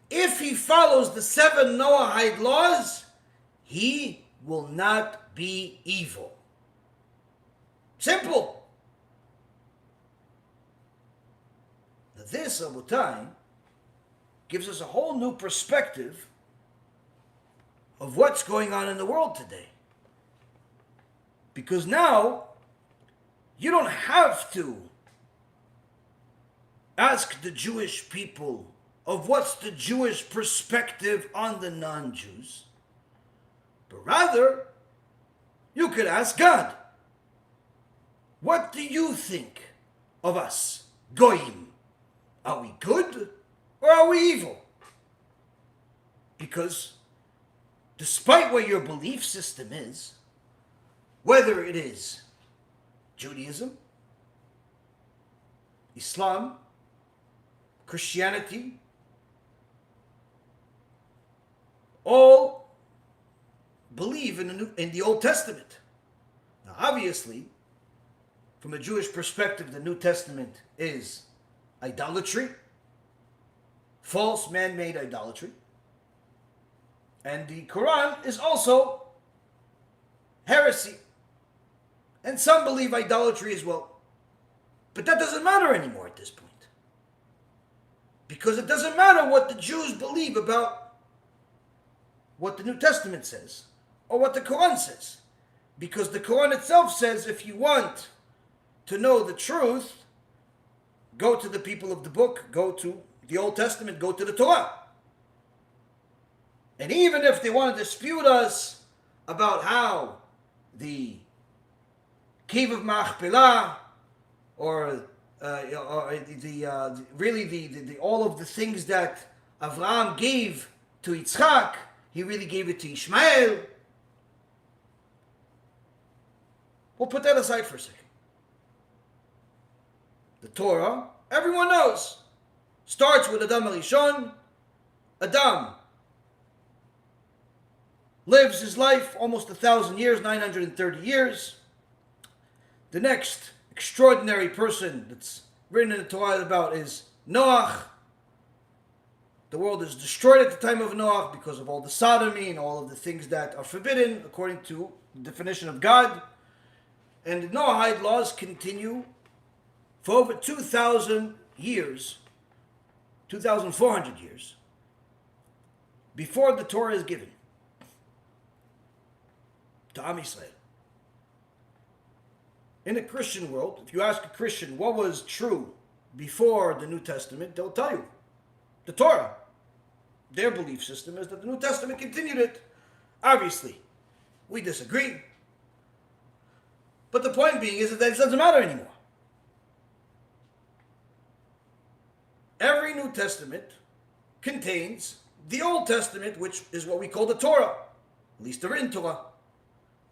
If he follows the 7 Noahide laws, he will not be evil. Simple. Now this, Rabotai, gives us a whole new perspective of what's going on in the world today. Because now, you don't have to ask the Jewish people of what's the Jewish perspective on the non-Jews, but rather, you could ask God, what do you think of us, Goyim? Are we good or are we evil? Because despite what your belief system is, whether it is Judaism, Islam, Christianity, all believe in the Old Testament. Now, obviously, from a Jewish perspective, the New Testament is idolatry, false man-made idolatry, and the Quran is also heresy. And some believe idolatry as well. But that doesn't matter anymore at this point. Because it doesn't matter what the Jews believe about what the New Testament says, or what the Quran says. Because the Quran itself says, if you want to know the truth, go to the people of the book, go to the Old Testament, go to the Torah. And even if they want to dispute us about how the Cave of Machpelah, or all of the things that Avraham gave to Yitzchak, he really gave it to Ishmael. We'll put that aside for a second. The Torah, everyone knows, starts with Adam HaRishon. Adam lives his life almost 1,000 years, 930 years. The next extraordinary person that's written in the Torah about is Noah. The world is destroyed at the time of Noah because of all the sodomy and all of the things that are forbidden according to the definition of God. And the Noahide laws continue for over 2,000 years, 2,400 years, before the Torah is given to Am Yisrael. In the Christian world, if you ask a Christian what was true before the New Testament, they'll tell you the Torah. Their belief system is that the New Testament continued it. Obviously, we disagree. But the point being is that it doesn't matter anymore. Every New Testament contains the Old Testament, which is what we call the Torah. At least the written Torah.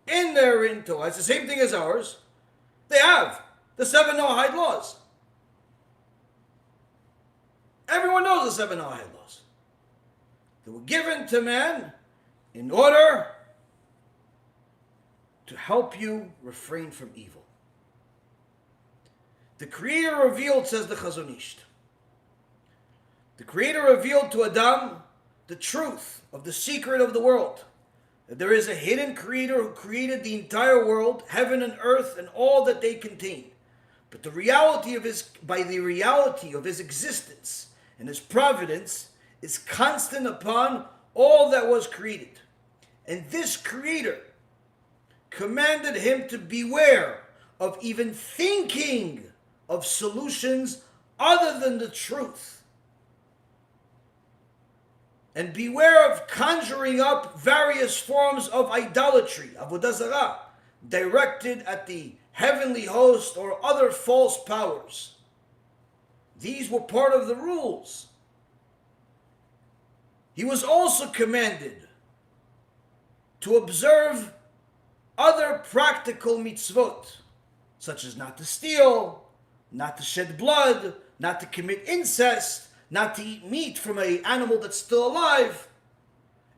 In their written Torah, it's the same thing as ours. They have the 7 Noahide laws. Everyone knows the 7 Noahide laws. They were given to man in order to help you refrain from evil. The Creator revealed, says the Chazon Ish, the Creator revealed to Adam the truth of the secret of the world, that there is a hidden creator who created the entire world, heaven and earth, and all that they contain. But the reality of by the reality of his existence and his providence is constant upon all that was created. And this creator commanded him to beware of even thinking of solutions other than the truth. And beware of conjuring up various forms of idolatry, avodah zarah, directed at the heavenly host or other false powers. These were part of the rules. He was also commanded to observe other practical mitzvot, such as not to steal, not to shed blood, not to commit incest, not to eat meat from an animal that's still alive.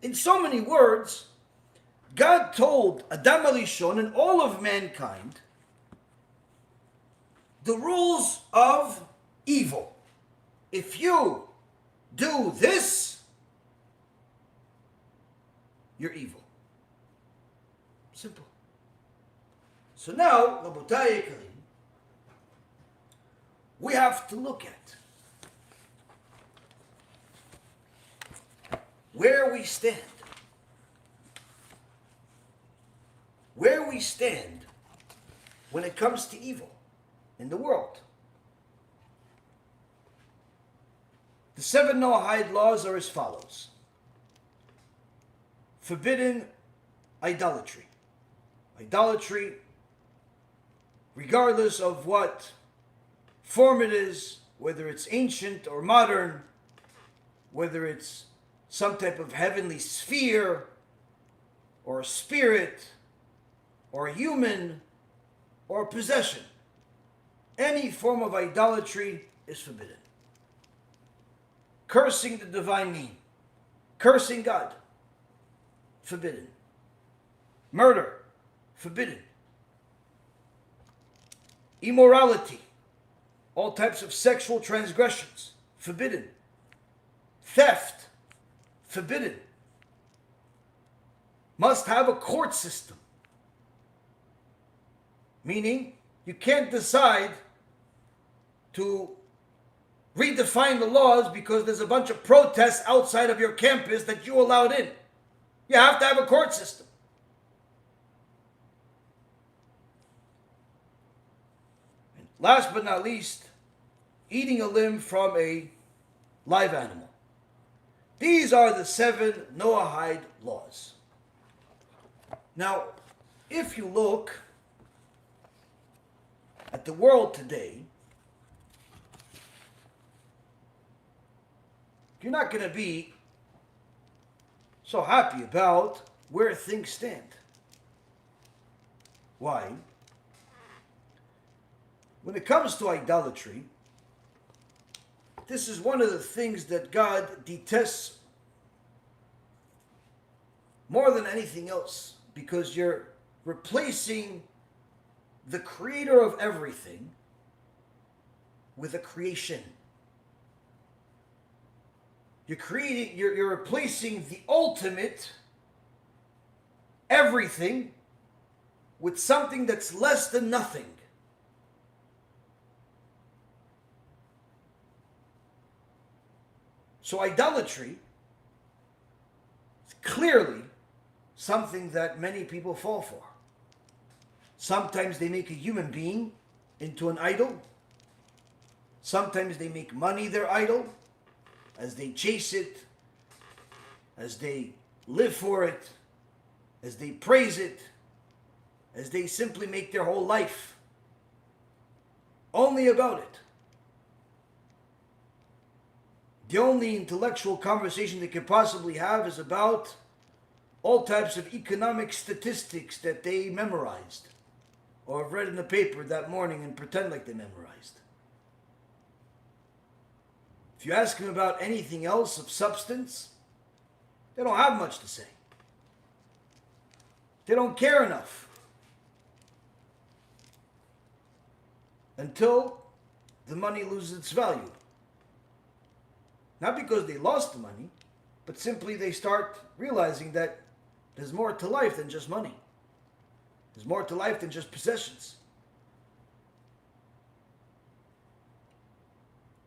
In so many words, God told Adam HaRishon and all of mankind the rules of evil. If you do this, you're evil. Simple. So now, Rabotai Yekarim, we have to look at where we stand. Where we stand when it comes to evil in the world. The 7 Noahide laws are as follows. Forbidden idolatry. Idolatry, regardless of what form it is, whether it's ancient or modern, whether it's some type of heavenly sphere, or a spirit, or a human, or a possession. Any form of idolatry is forbidden. Cursing the divine name, cursing God, forbidden. Murder, forbidden. Immorality, all types of sexual transgressions, forbidden. Theft, forbidden. Must have a court system. Meaning, you can't decide to redefine the laws because there's a bunch of protests outside of your campus that you allowed in. You have to have a court system. And last but not least, eating a limb from a live animal. These are the 7 Noahide laws. Now, if you look at the world today, you're not going to be so happy about where things stand. Why? When it comes to idolatry, this is one of the things that God detests more than anything else, because you're replacing the creator of everything with a creation. You're replacing the ultimate, everything, with something that's less than nothing. So idolatry is clearly something that many people fall for. Sometimes they make a human being into an idol. Sometimes they make money their idol, as they chase it, as they live for it, as they praise it, as they simply make their whole life only about it. The only intellectual conversation they could possibly have is about all types of economic statistics that they memorized or have read in the paper that morning and pretend like they memorized. If you ask them about anything else of substance, they don't have much to say. They don't care enough. Until the money loses its value. Not because they lost the money, but simply they start realizing that there's more to life than just money. There's more to life than just possessions.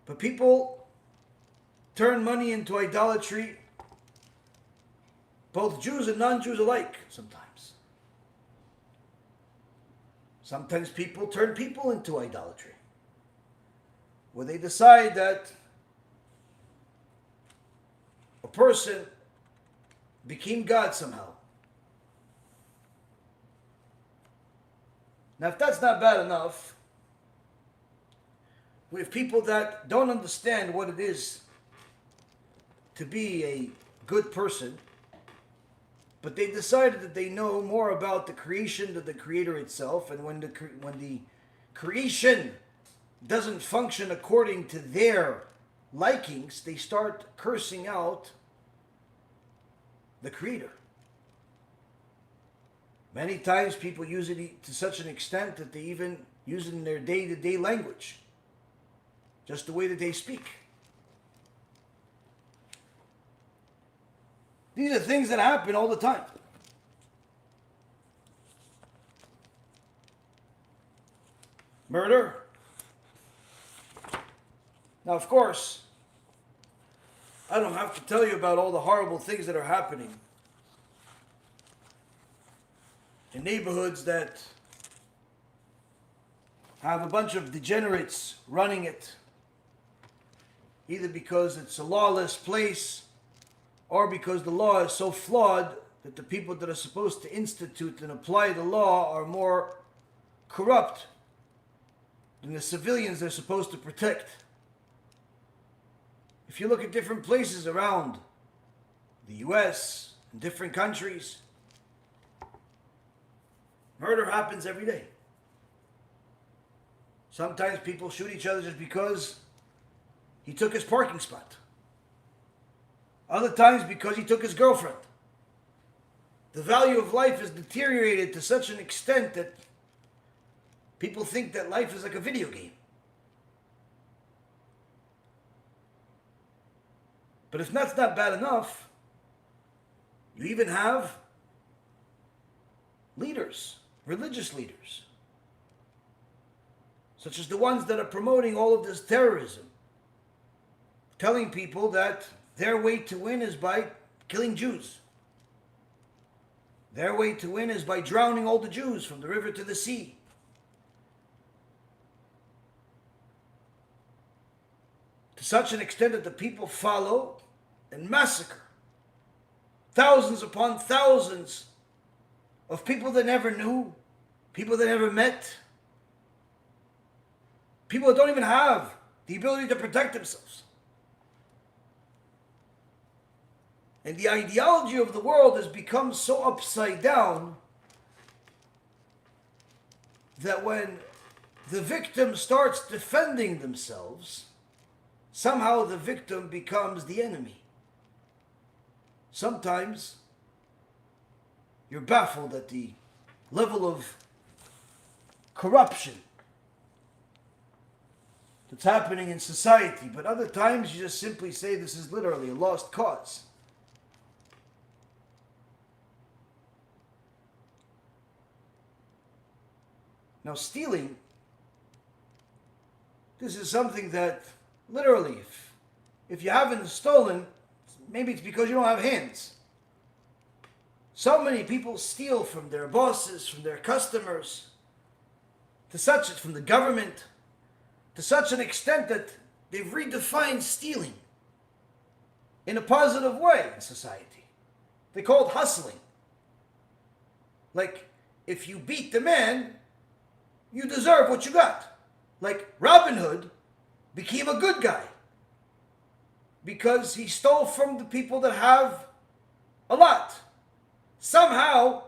But people turn money into idolatry, both Jews and non-Jews alike, sometimes. Sometimes people turn people into idolatry, where they decide that a person became God somehow. Now, if that's not bad enough, we have people that don't understand what it is to be a good person, but they decided that they know more about the creation than the Creator itself, and when the creation doesn't function according to their likings, they start cursing out the Creator. Many times people use it to such an extent that they even use it in their day-to-day language, just the way that they speak. These are things that happen all the time. Murder. Now, of course, I don't have to tell you about all the horrible things that are happening in neighborhoods that have a bunch of degenerates running it, either because it's a lawless place or because the law is so flawed that the people that are supposed to institute and apply the law are more corrupt than the civilians they're supposed to protect. If you look at different places around the US and different countries, murder happens every day. Sometimes people shoot each other just because he took his parking spot. Other times because he took his girlfriend. The value of life is deteriorated to such an extent that people think that life is like a video game. But if that's not bad enough, you even have leaders, religious leaders, such as the ones that are promoting all of this terrorism, telling people that their way to win is by killing Jews. Their way to win is by drowning all the Jews from the river to the sea. To such an extent that the people follow and massacre thousands upon thousands of people they never knew, people they never met, people that don't even have the ability to protect themselves. And the ideology of the world has become so upside down that when the victim starts defending themselves, somehow the victim becomes the enemy. Sometimes you're baffled at the level of corruption that's happening in society, but other times you just simply say this is literally a lost cause. Now, stealing, this is something that literally, if you haven't stolen, maybe it's because you don't have hands. So many people steal from their bosses, from their customers, from the government, to such an extent that they've redefined stealing in a positive way in society. They call it hustling. Like, if you beat the man, you deserve what you got. Like Robin Hood became a good guy because he stole from the people that have a lot. Somehow,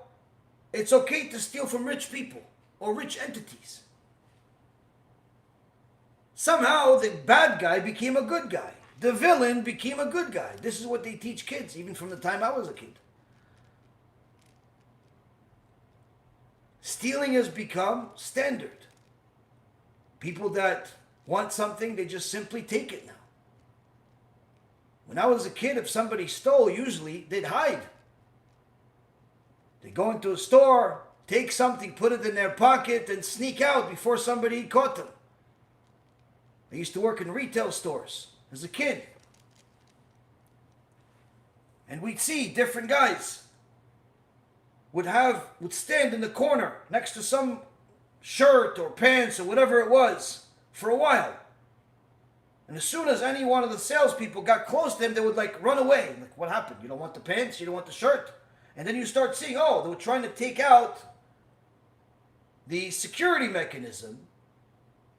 it's okay to steal from rich people or rich entities. Somehow, the bad guy became a good guy. The villain became a good guy. This is what they teach kids, even from the time I was a kid. Stealing has become standard. People that want something, they just simply take it now. When I was a kid, if somebody stole, usually they'd hide. They'd go into a store, take something, put it in their pocket, and sneak out before somebody caught them. I used to work in retail stores as a kid. And we'd see different guys would stand in the corner next to some shirt or pants or whatever it was for a while. And as soon as any one of the salespeople got close to him, they would run away. Like, what happened? You don't want the pants? You don't want the shirt? And then you start seeing, they were trying to take out the security mechanism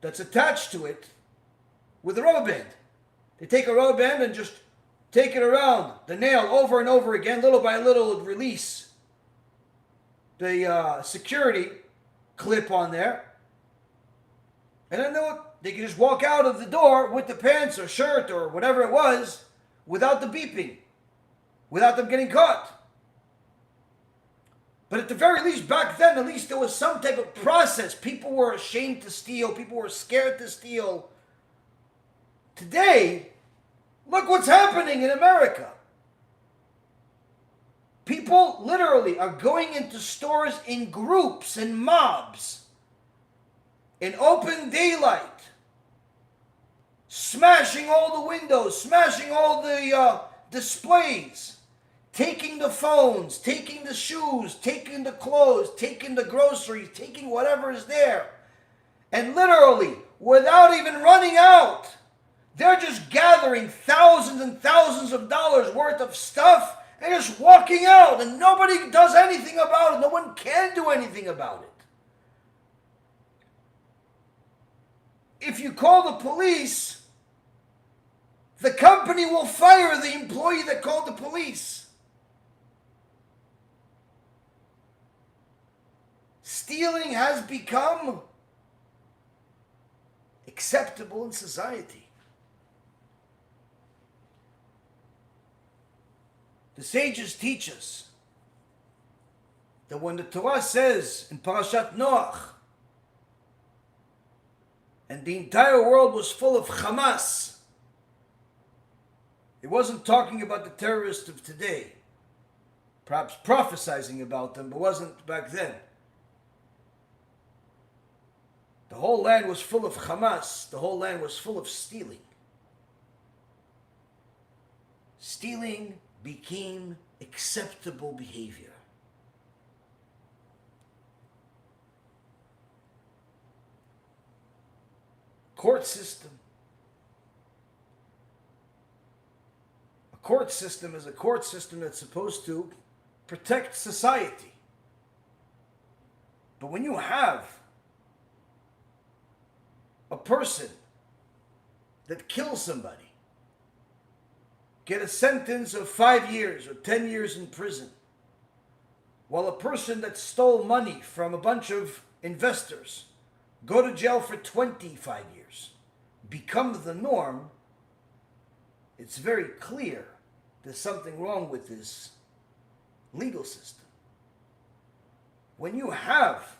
that's attached to it with a rubber band. They take a rubber band and just take it around the nail over and over again. Little by little, it would release the security clip on there. And then they could just walk out of the door with the pants or shirt or whatever it was without the beeping, without them getting caught. But at the very least, back then, at least there was some type of process. People were ashamed to steal. People were scared to steal. Today, look what's happening in America. People literally are going into stores in groups and mobs, in open daylight, smashing all the windows, smashing all the displays, taking the phones, taking the shoes, taking the clothes, taking the groceries, taking whatever is there. And literally, without even running out, they're just gathering thousands and thousands of dollars worth of stuff and just walking out, and nobody does anything about it. No one can do anything about it. If you call the police, the company will fire the employee that called the police. Stealing has become acceptable in society. The sages teach us that when the Torah says in Parashat Noach, and the entire world was full of Hamas, it wasn't talking about the terrorists of today, perhaps prophesizing about them, but wasn't back then. The whole land was full of Hamas. The whole land was full of stealing. Stealing became acceptable behavior. Court system. A court system is a court system that's supposed to protect society. But when you have a person that kills somebody, get a sentence of 5 years or 10 years in prison, while a person that stole money from a bunch of investors go to jail for 25 years, becomes the norm, it's very clear there's something wrong with this legal system. When you have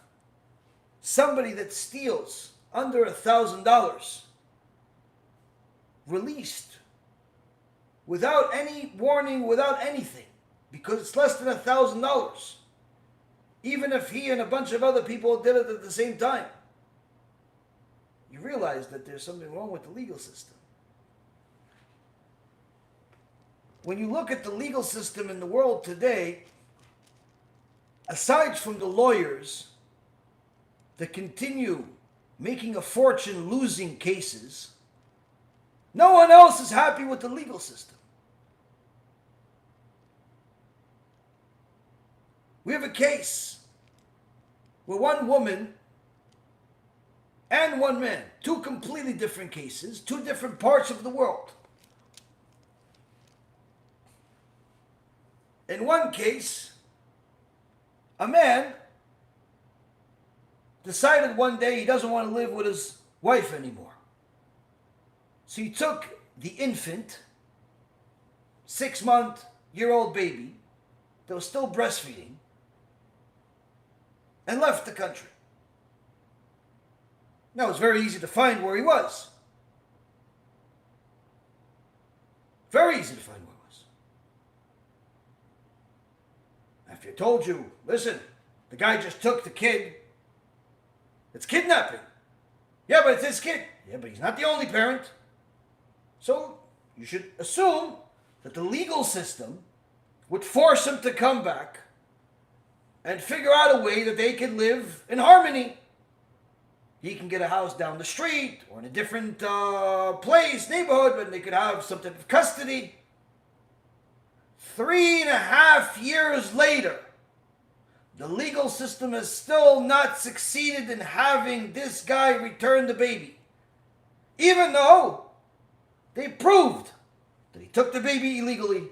somebody that steals under $1,000 released without any warning, without anything, because it's less than $1,000, even if he and a bunch of other people did it at the same time, you realize that there's something wrong with the legal system. When you look at the legal system in the world today, aside from the lawyers that continue making a fortune losing cases, no one else is happy with the legal system. We have a case where one woman and one man, two completely different cases, two different parts of the world. In one case, a man decided one day he doesn't want to live with his wife anymore. So he took the infant, 6-month-old baby that was still breastfeeding, and left the country. Now, it's very easy to find where he was. Very very easy to find where it was. After I told you, listen, the guy just took the kid. It's kidnapping. Yeah, but it's his kid. Yeah, but he's not the only parent. So you should assume that the legal system would force him to come back and figure out a way that they can live in harmony. He can get a house down the street or in a different place, neighborhood, but they could have some type of custody. 3.5 years later, the legal system has still not succeeded in having this guy return the baby. Even though they proved that he took the baby illegally,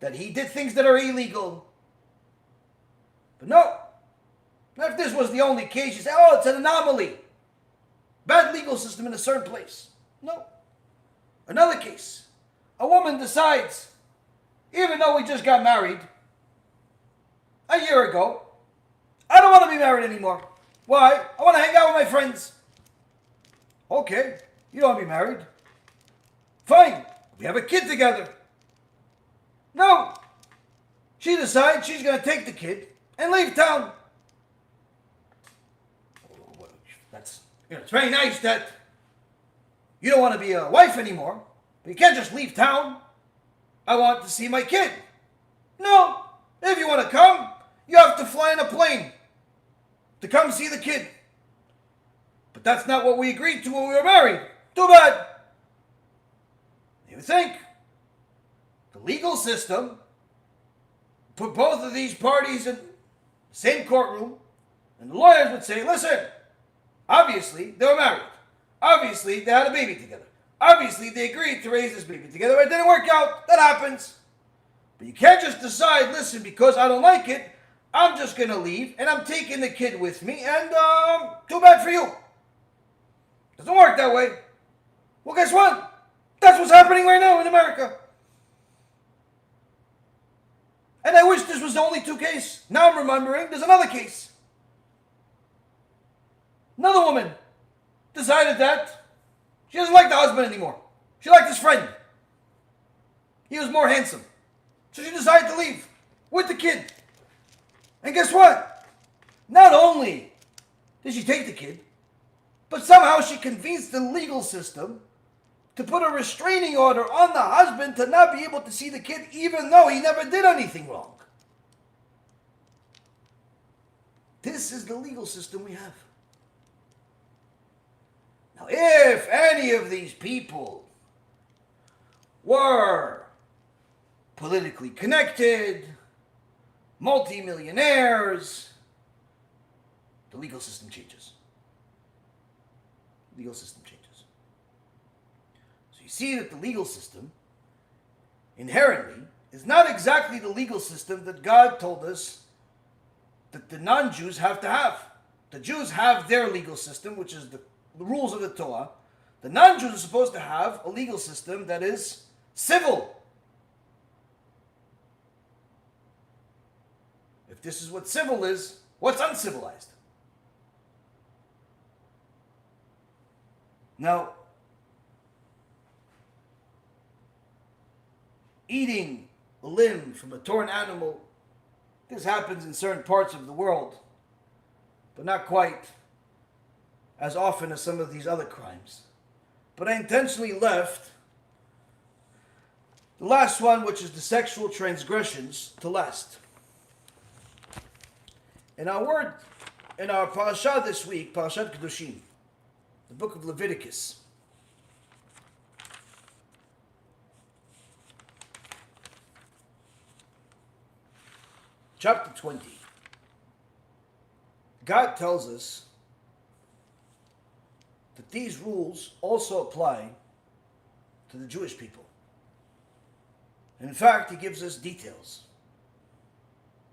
that he did things that are illegal. But no, not if this was the only case, you say, oh, it's an anomaly. Bad legal system in a certain place. No. Another case, a woman decides, even though we just got married a year ago, I don't want to be married anymore. Why? I want to hang out with my friends. Okay, you don't want to be married. Fine, we have a kid together. No, she decides she's going to take the kid and leave town. It's very nice that you don't want to be a wife anymore, but you can't just leave town. I want to see my kid. No, if you want to come, you have to fly in a plane to come see the kid. But that's not what we agreed to when we were married. Too bad. You think the legal system put both of these parties in the same courtroom, and the lawyers would say, listen, obviously they were married. Obviously they had a baby together. Obviously they agreed to raise this baby together, but it didn't work out. That happens. But you can't just decide, listen, because I don't like it, I'm just going to leave, and I'm taking the kid with me, and too bad for you. Doesn't work that way. Well, guess what? That's what's happening right now in America. And I wish this was the only two cases. Now I'm remembering there's another case. Another woman decided that she doesn't like the husband anymore. She liked his friend. He was more handsome. So she decided to leave with the kid. And guess what? Not only did she take the kid, but somehow she convinced the legal system to put a restraining order on the husband to not be able to see the kid even though he never did anything wrong. This is the legal system we have. Now, if any of these people were politically connected, multimillionaires, the legal system changes. Legal system changes. So you see that the legal system inherently is not exactly the legal system that God told us that the non-Jews have to have. The Jews have their legal system, which is the rules of the Torah. The non-Jews are supposed to have a legal system that is civil. If this is what civil is, what's uncivilized? Now, eating a limb from a torn animal, this happens in certain parts of the world, but not quite as often as some of these other crimes. But I intentionally left the last one, which is the sexual transgressions, to last. In our parasha this week, Parashat Kedoshim, the book of Leviticus, chapter 20, God tells us that these rules also apply to the Jewish people. And in fact, He gives us details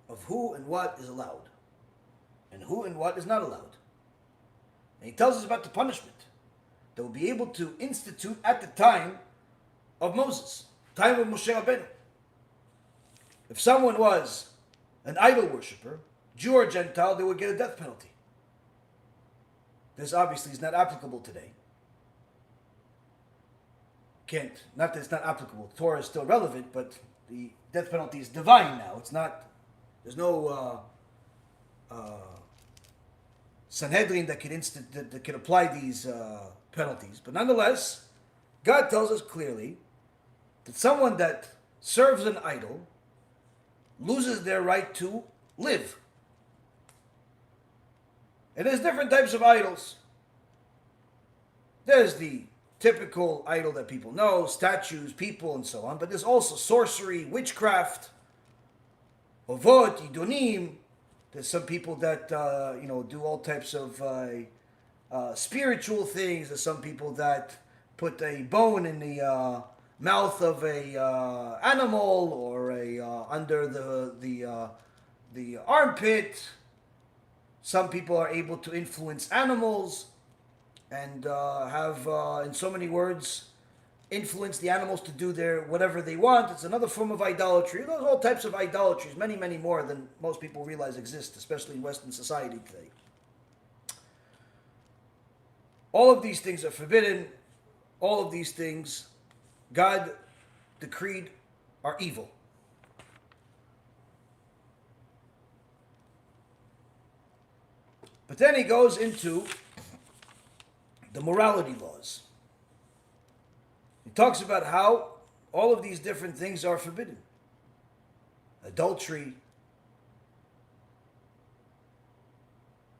of who and what is allowed and who and what is not allowed. And He tells us about the punishment that we'll be able to institute at the time of Moses, time of Moshe Rabbeinu. If someone was an idol worshiper, Jew or Gentile, they would get a death penalty. This obviously is not applicable today. can't, not that it's not applicable. Torah is still relevant, but the death penalty is divine now. It's not, there's no Sanhedrin that can apply these penalties. But nonetheless, God tells us clearly that someone that serves an idol loses their right to live. And there's different types of idols. There's the typical idol that people know, statues, people, and so on. But there's also sorcery, witchcraft, ovot, idonim. There's some people that do all types of spiritual things. There's some people that put a bone in the mouth of a animal or under the armpit. Some people are able to influence animals and have, in so many words, influence the animals to do whatever they want. It's another form of idolatry. There's all types of idolatries, many, many more than most people realize exist, especially in Western society today. All of these things are forbidden. All of these things God decreed are evil. But then he goes into the morality laws. He talks about how all of these different things are forbidden. Adultery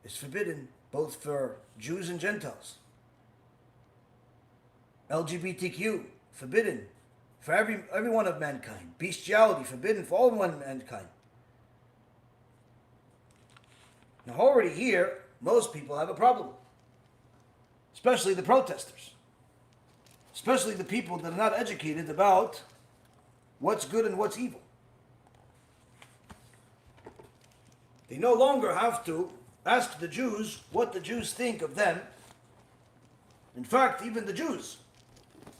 is forbidden both for Jews and Gentiles. LGBTQ, forbidden for every one of mankind. Bestiality, forbidden for all one mankind. Now already here, most people have a problem. Especially the protesters. Especially the people that are not educated about what's good and what's evil. They no longer have to ask the Jews what the Jews think of them. In fact, even the Jews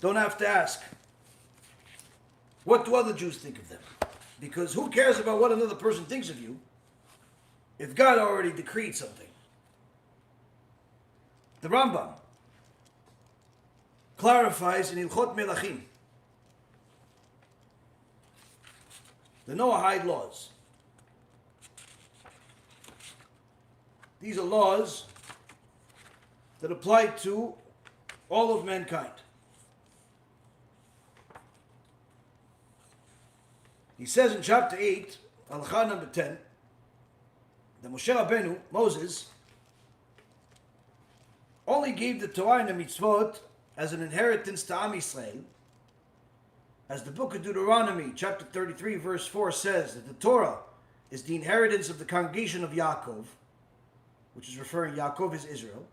don't have to ask, what do other Jews think of them? Because who cares about what another person thinks of you if God already decreed something? The Rambam clarifies in Ilchot Melachim the Noahide laws. These are laws that apply to all of mankind. He says in chapter 8, Halakha number 10, that Moshe Rabbeinu, Moses, only gave the Torah and the mitzvot as an inheritance to Am Yisrael, as the book of Deuteronomy, chapter 33, verse 4 says that the Torah is the inheritance of the congregation of Yaakov, which is referring, Yaakov is Israel,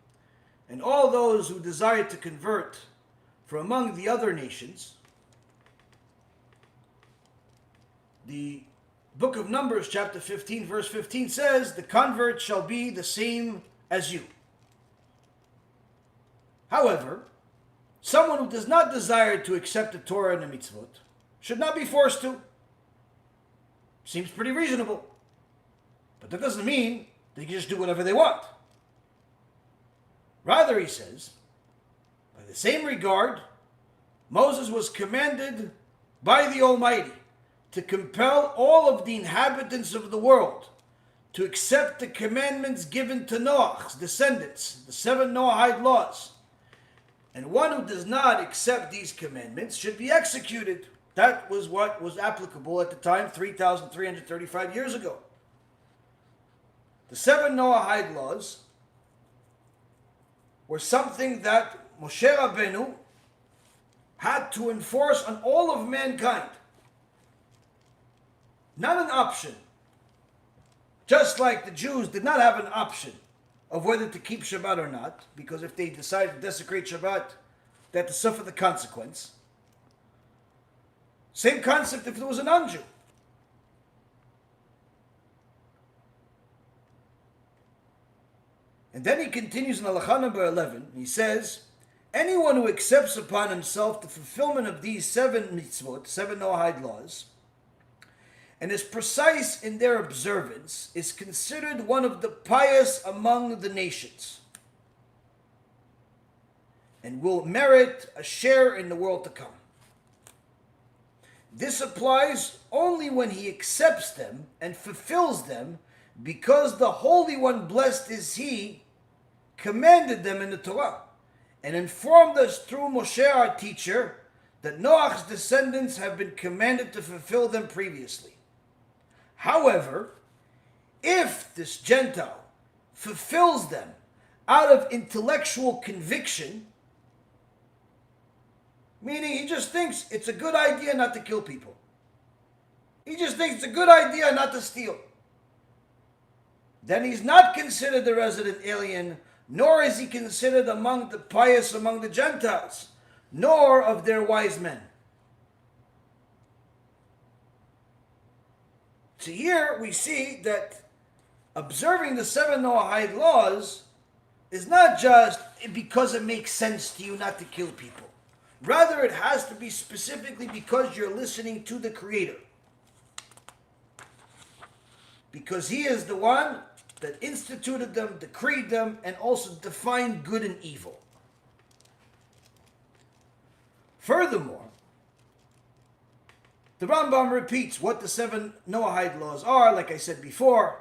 and all those who desire to convert from among the other nations. The book of Numbers, chapter 15, verse 15 says, the convert shall be the same as you. However, someone who does not desire to accept the Torah and the mitzvot should not be forced to. Seems pretty reasonable. But that doesn't mean they can just do whatever they want. Rather, he says, by the same regard, Moses was commanded by the Almighty to compel all of the inhabitants of the world to accept the commandments given to Noah's descendants, the 7 Noahide laws. And one who does not accept these commandments should be executed. That was what was applicable at the time, 3,335 years ago. The 7 Noahide laws were something that Moshe Rabbeinu had to enforce on all of mankind. Not an option. Just like the Jews did not have an option of whether to keep Shabbat or not, because if they decided to desecrate Shabbat, they had to suffer the consequence. Same concept if there was a non-Jew. And then he continues in Halakha number 11, he says, anyone who accepts upon himself the fulfillment of these 7 mitzvot, 7 Noahide laws, and is precise in their observance, is considered one of the pious among the nations, and will merit a share in the world to come. This applies only when he accepts them and fulfills them, because the Holy One, blessed is He, commanded them in the Torah and informed us through Moshe, our teacher, that Noah's descendants have been commanded to fulfill them previously. However, if this Gentile fulfills them out of intellectual conviction, meaning he just thinks it's a good idea not to kill people, he just thinks it's a good idea not to steal, then he's not considered a resident alien, nor is he considered among the pious among the Gentiles, nor of their wise men. So here we see that observing the 7 Noahide laws is not just because it makes sense to you not to kill people. Rather, it has to be specifically because you're listening to the Creator. Because He is the one that instituted them, decreed them, and also defined good and evil. Furthermore, the Rambam repeats what the 7 Noahide laws are, like I said before.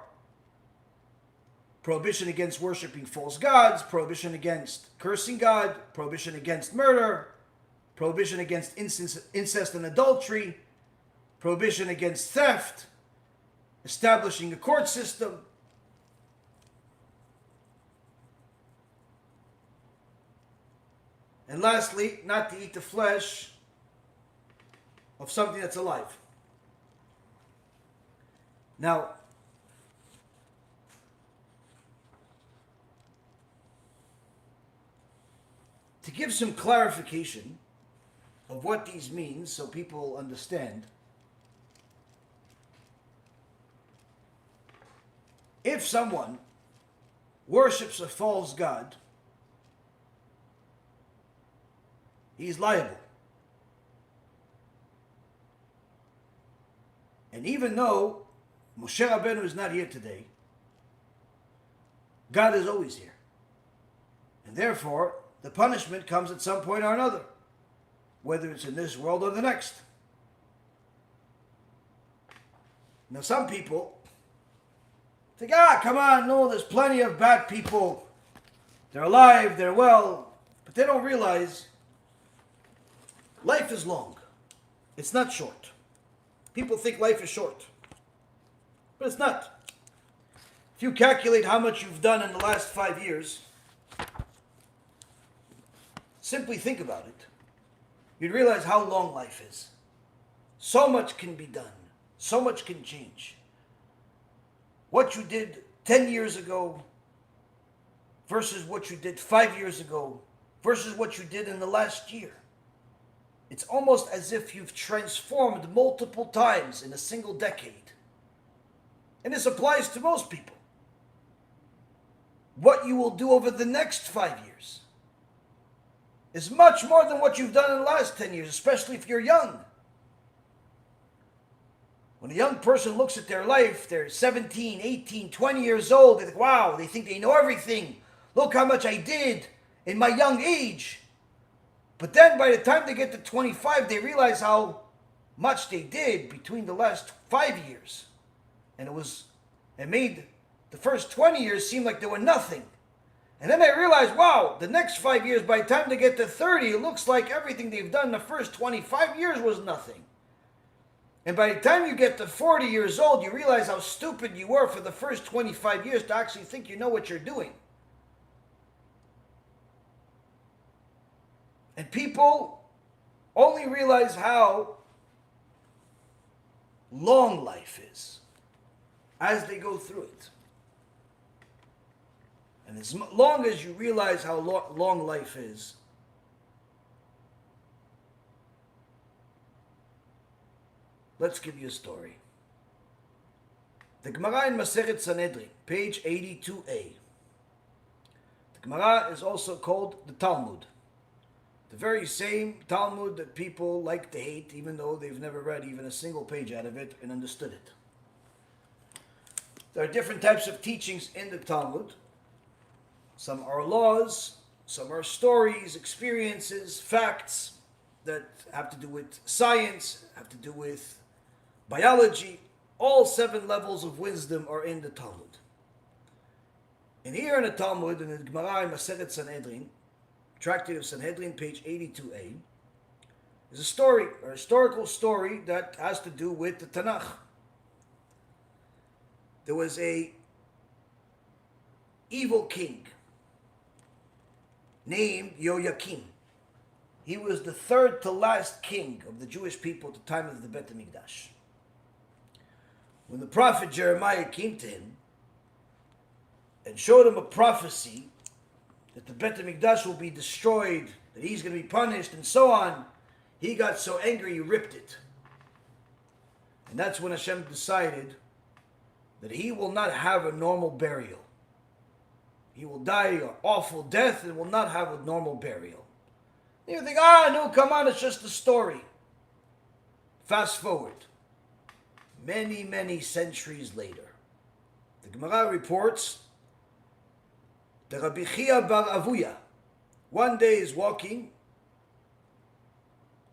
Prohibition against worshipping false gods, prohibition against cursing God, prohibition against murder, prohibition against incest and adultery, prohibition against theft, establishing a court system, and lastly, not to eat the flesh of something that's alive. Now, to give some clarification of what these mean so people understand, if someone worships a false god, he's liable. And even though Moshe Rabbeinu is not here today, God is always here. And therefore, the punishment comes at some point or another, whether it's in this world or the next. Now some people think, come on, no, there's plenty of bad people. They're alive, they're well. But they don't realize life is long. It's not short. People think life is short, but it's not. If you calculate how much you've done in the last 5 years, simply think about it, you'd realize how long life is. So much can be done. So much can change. What you did 10 years ago versus what you did 5 years ago versus what you did in the last year. It's almost as if you've transformed multiple times in a single decade. And this applies to most people. What you will do over the next 5 years is much more than what you've done in the last 10 years, especially if you're young. When a young person looks at their life, they're 17, 18, 20 years old, they think, wow, they think they know everything. Look how much I did in my young age. But then by the time they get to 25, they realize how much they did between the last 5 years. And it made the first 20 years seem like they were nothing. And then they realize, wow, the next 5 years, by the time they get to 30, it looks like everything they've done in the first 25 years was nothing. And by the time you get to 40 years old, you realize how stupid you were for the first 25 years to actually think you know what you're doing. And people only realize how long life is as they go through it. And as long as you realize how long life is, let's give you a story. The Gemara in Masechet Sanhedrin, page 82a. The Gemara is also called the Talmud. The very same Talmud that people like to hate, even though they've never read even a single page out of it and understood it. There are different types of teachings in the Talmud. Some are laws, some are stories, experiences, facts. that have to do with science, have to do with biology. All 7 levels of wisdom are in the Talmud. And here in the Talmud, in the Gemara in Masechet Sanhedrin, Tractate of Sanhedrin, page 82a, is a story, a historical story that has to do with the Tanakh. There was a evil king named Yoyakim. He was the 3rd to last king of the Jewish people at the time of the Beit HaMikdash. When the prophet Jeremiah came to him and showed him a prophecy that the Beit HaMikdash will be destroyed, that he's going to be punished, and so on, he got so angry he ripped it. And that's when Hashem decided that he will not have a normal burial. He will die an awful death and will not have a normal burial. And you think, no, come on, it's just a story. Fast forward. Many, many centuries later, the Gemara reports that Rabbi Chia bar Avuya one day is walking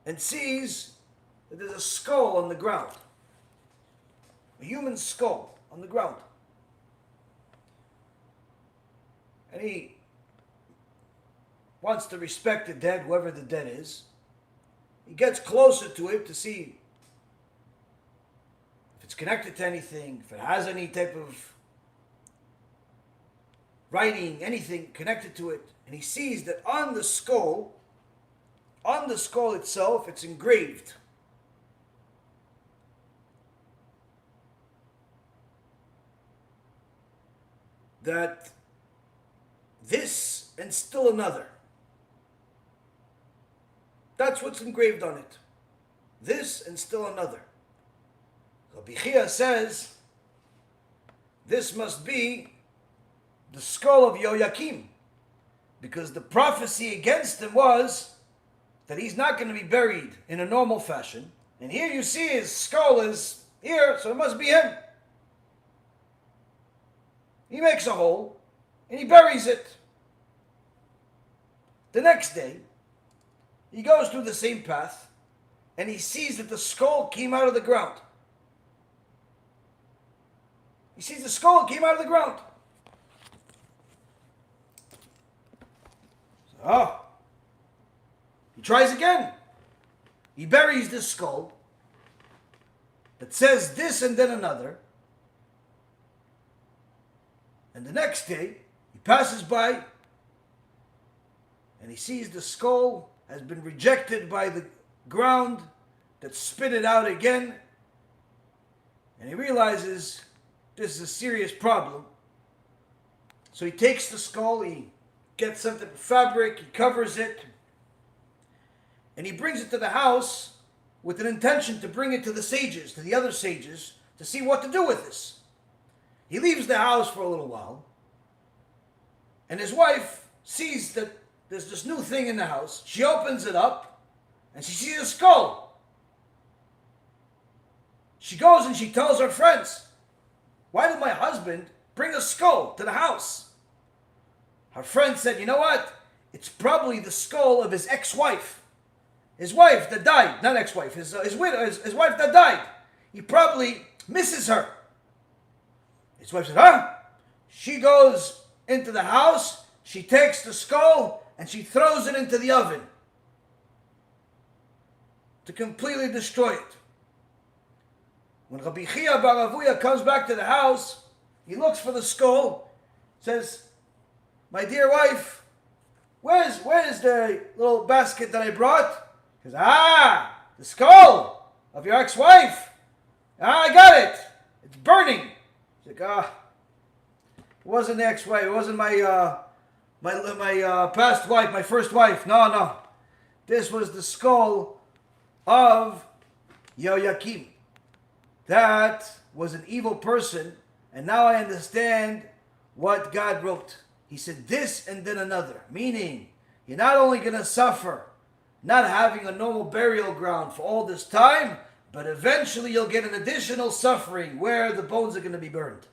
and sees that there's a skull on the ground. A human skull on the ground. And he wants to respect the dead, whoever the dead is. He gets closer to it to see if it's connected to anything, if it has any type of writing, anything connected to it. And he sees that on the skull itself, it's engraved. That this and still another. That's what's engraved on it. This and still another. Rabbi Chia says, this must be the skull of Yoyakim, because the prophecy against him was that he's not going to be buried in a normal fashion. And here you see his skull is here, so it must be him. He makes a hole and he buries it. The next day, he goes through the same path and he sees that the skull came out of the ground. He sees the skull came out of the ground. So, he tries again. He buries this skull that says this and then another. And the next day, he passes by and he sees the skull has been rejected by the ground that spit it out again. And he realizes this is a serious problem. So he takes the skull, he gets something fabric, he covers it, and he brings it to the house with an intention to bring it to the sages, to the other sages, to see what to do with this. He leaves the house for a little while, and his wife sees that there's this new thing in the house. She opens it up, and she sees a skull. She goes and she tells her friends, "Why did my husband bring a skull to the house?" Her friend said, "You know what? It's probably the skull of his ex-wife. His wife that died, not ex-wife, his wife that died. He probably misses her." His wife said, "Huh?" She goes into the house, she takes the skull, and she throws it into the oven to completely destroy it. When Rabbi Chia bar Avuya comes back to the house, he looks for the skull, says, "My dear wife, where's the little basket that I brought?" He says, "The skull of your ex-wife. I got it. It's burning." He's like, it wasn't the ex-wife. It wasn't my past wife, my first wife. No. This was the skull of Yoyakim. That was an evil person, and now I understand what God wrote. He said this and then another, meaning you're not only going to suffer not having a normal burial ground for all this time, but eventually you'll get an additional suffering where the bones are going to be burned.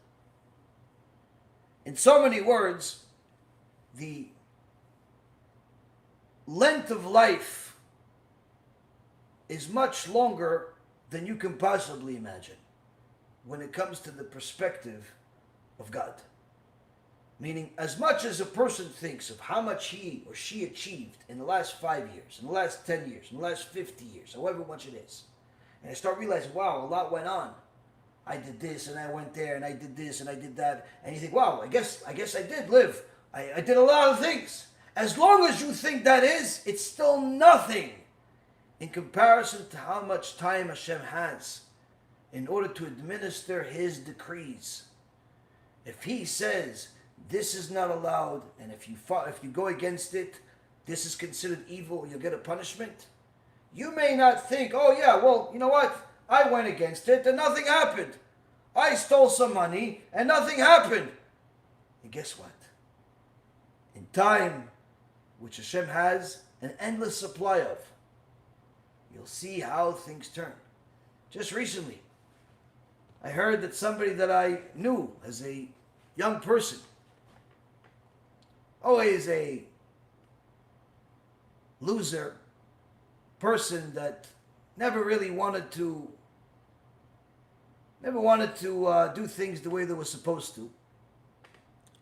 In so many words, the length of life is much longer than you can possibly imagine when it comes to the perspective of God. Meaning, as much as a person thinks of how much he or she achieved in the last 5 years, in the last 10 years, in the last 50 years, however much it is, and I start realizing, wow, a lot went on. I did this and I went there and I did this and I did that. And you think, wow, I guess I did live. I did a lot of things. As long as you think that is, it's still nothing in comparison to how much time HaShem has in order to administer His decrees. If He says this is not allowed, and if you go against it, this is considered evil, you'll get a punishment. You may not think, oh yeah, well, you know what? I went against it and nothing happened. I stole some money and nothing happened. And guess what? In time, which Hashem has an endless supply of, you'll see how things turn. Just recently, I heard that somebody that I knew as a young person, always a loser person that never really wanted to do things the way they were supposed to.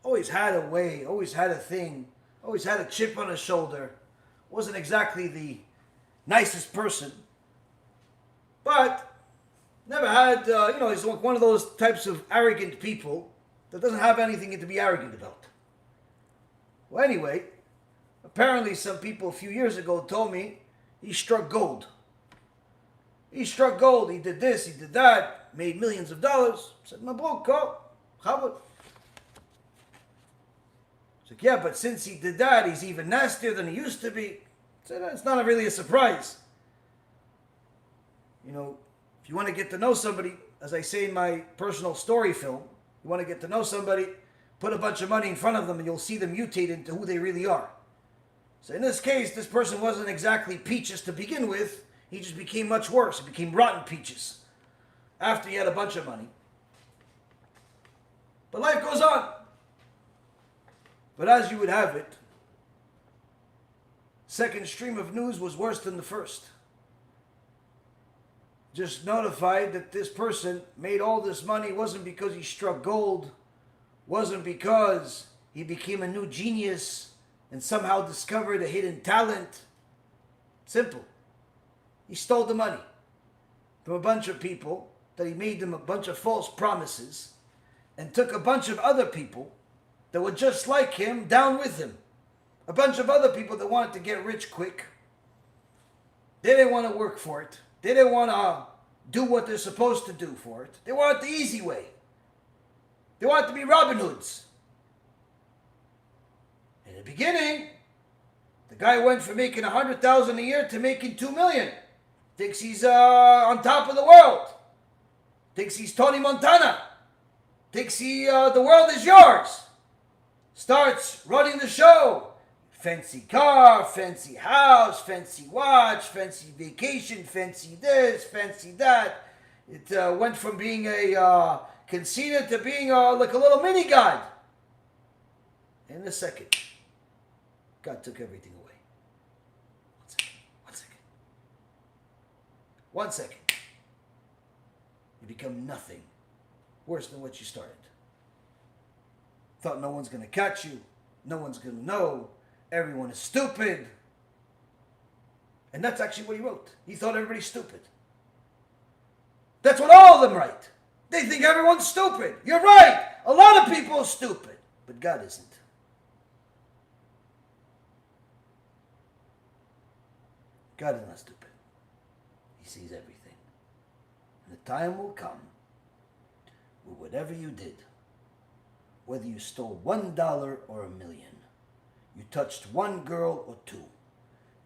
Always had a way, always had a thing, always had a chip on his shoulder. Wasn't exactly the nicest person, but never had, he's one of those types of arrogant people that doesn't have anything to be arrogant about. Well, anyway, apparently some people a few years ago told me he struck gold. He struck gold. He did this, he did that, made millions of dollars. I said, Mabruk, Chabad. He's like, yeah, but since he did that, he's even nastier than he used to be. I said, it's not really a surprise. You know, if you want to get to know somebody, as I say in my personal story film, you want to get to know somebody, put a bunch of money in front of them and you'll see them mutate into who they really are. So in this case, this person wasn't exactly peaches to begin with. He just became much worse. He became rotten peaches after he had a bunch of money. But life goes on. But as you would have it, second stream of news was worse than the first. Just notified that this person made all this money wasn't because he struck gold, wasn't because he became a new genius and somehow discovered a hidden talent. Simple. He stole the money from a bunch of people that he made them a bunch of false promises and took a bunch of other people that were just like him down with him. A bunch of other people that wanted to get rich quick. They didn't want to work for it. They didn't want to do what they're supposed to do for it. They wanted the easy way. They wanted to be Robin Hoods. In the beginning, the guy went from making $100,000 a year to making $2 million. Thinks he's on top of the world. Thinks he's Tony Montana. Thinks the world is yours. Starts running the show. Fancy car, fancy house, fancy watch, fancy vacation, fancy this, fancy that. It went from being a conceited to being like a little mini God. In a second, God took everything away. 1 second. You become nothing. Worse than what you started. Thought no one's going to catch you. No one's going to know. Everyone is stupid. And that's actually what he wrote. He thought everybody's stupid. That's what all of them write. They think everyone's stupid. You're right. A lot of people are stupid. But God isn't. God is not stupid. He sees everything. And the time will come where whatever you did, whether you stole $1 or $1 million, you touched one girl or two,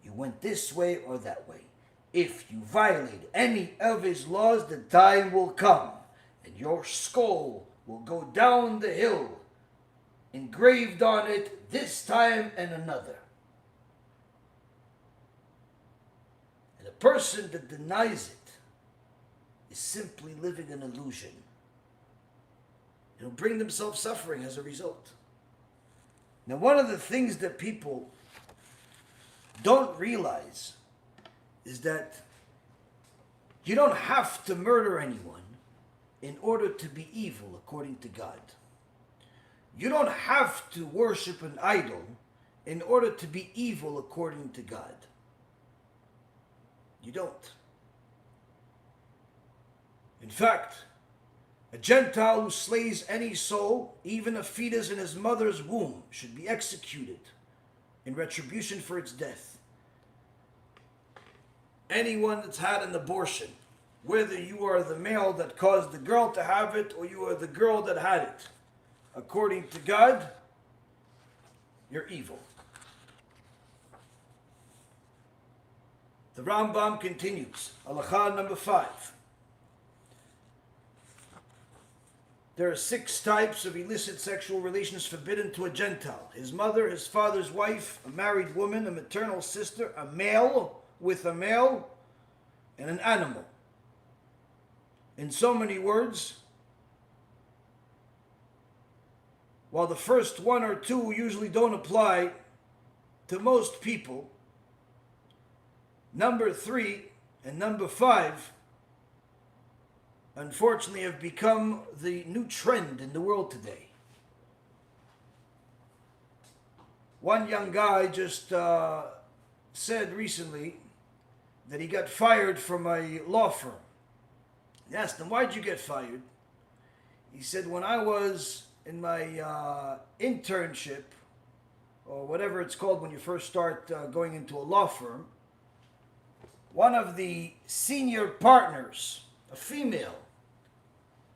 you went this way or that way, if you violate any of his laws, the time will come and your skull will go down the hill, engraved on it this time and another. And a person that denies it is simply living an illusion. It'll bring themselves suffering as a result. Now, one of the things that people don't realize is that You don't have to murder anyone in order to be evil according to God. You don't have to worship an idol in order to be evil according to God. You don't. In fact, a Gentile who slays any soul, even a fetus in his mother's womb, should be executed in retribution for its death. Anyone that's had an abortion, whether you are the male that caused the girl to have it or you are the girl that had it, according to God, you're evil. The Rambam continues, Halakha number 5. There are 6 types of illicit sexual relations forbidden to a Gentile: his mother, his father's wife, a married woman, a maternal sister, a male with a male, and an animal. In so many words, while the first 1 or 2 usually don't apply to most people, number 3 and number 5 unfortunately have become the new trend in the world today. One young guy just said recently that he got fired from a law firm. I asked him, why'd you get fired? He said, when I was in my internship, or whatever it's called when you first start going into a law firm, one of the senior partners, a female,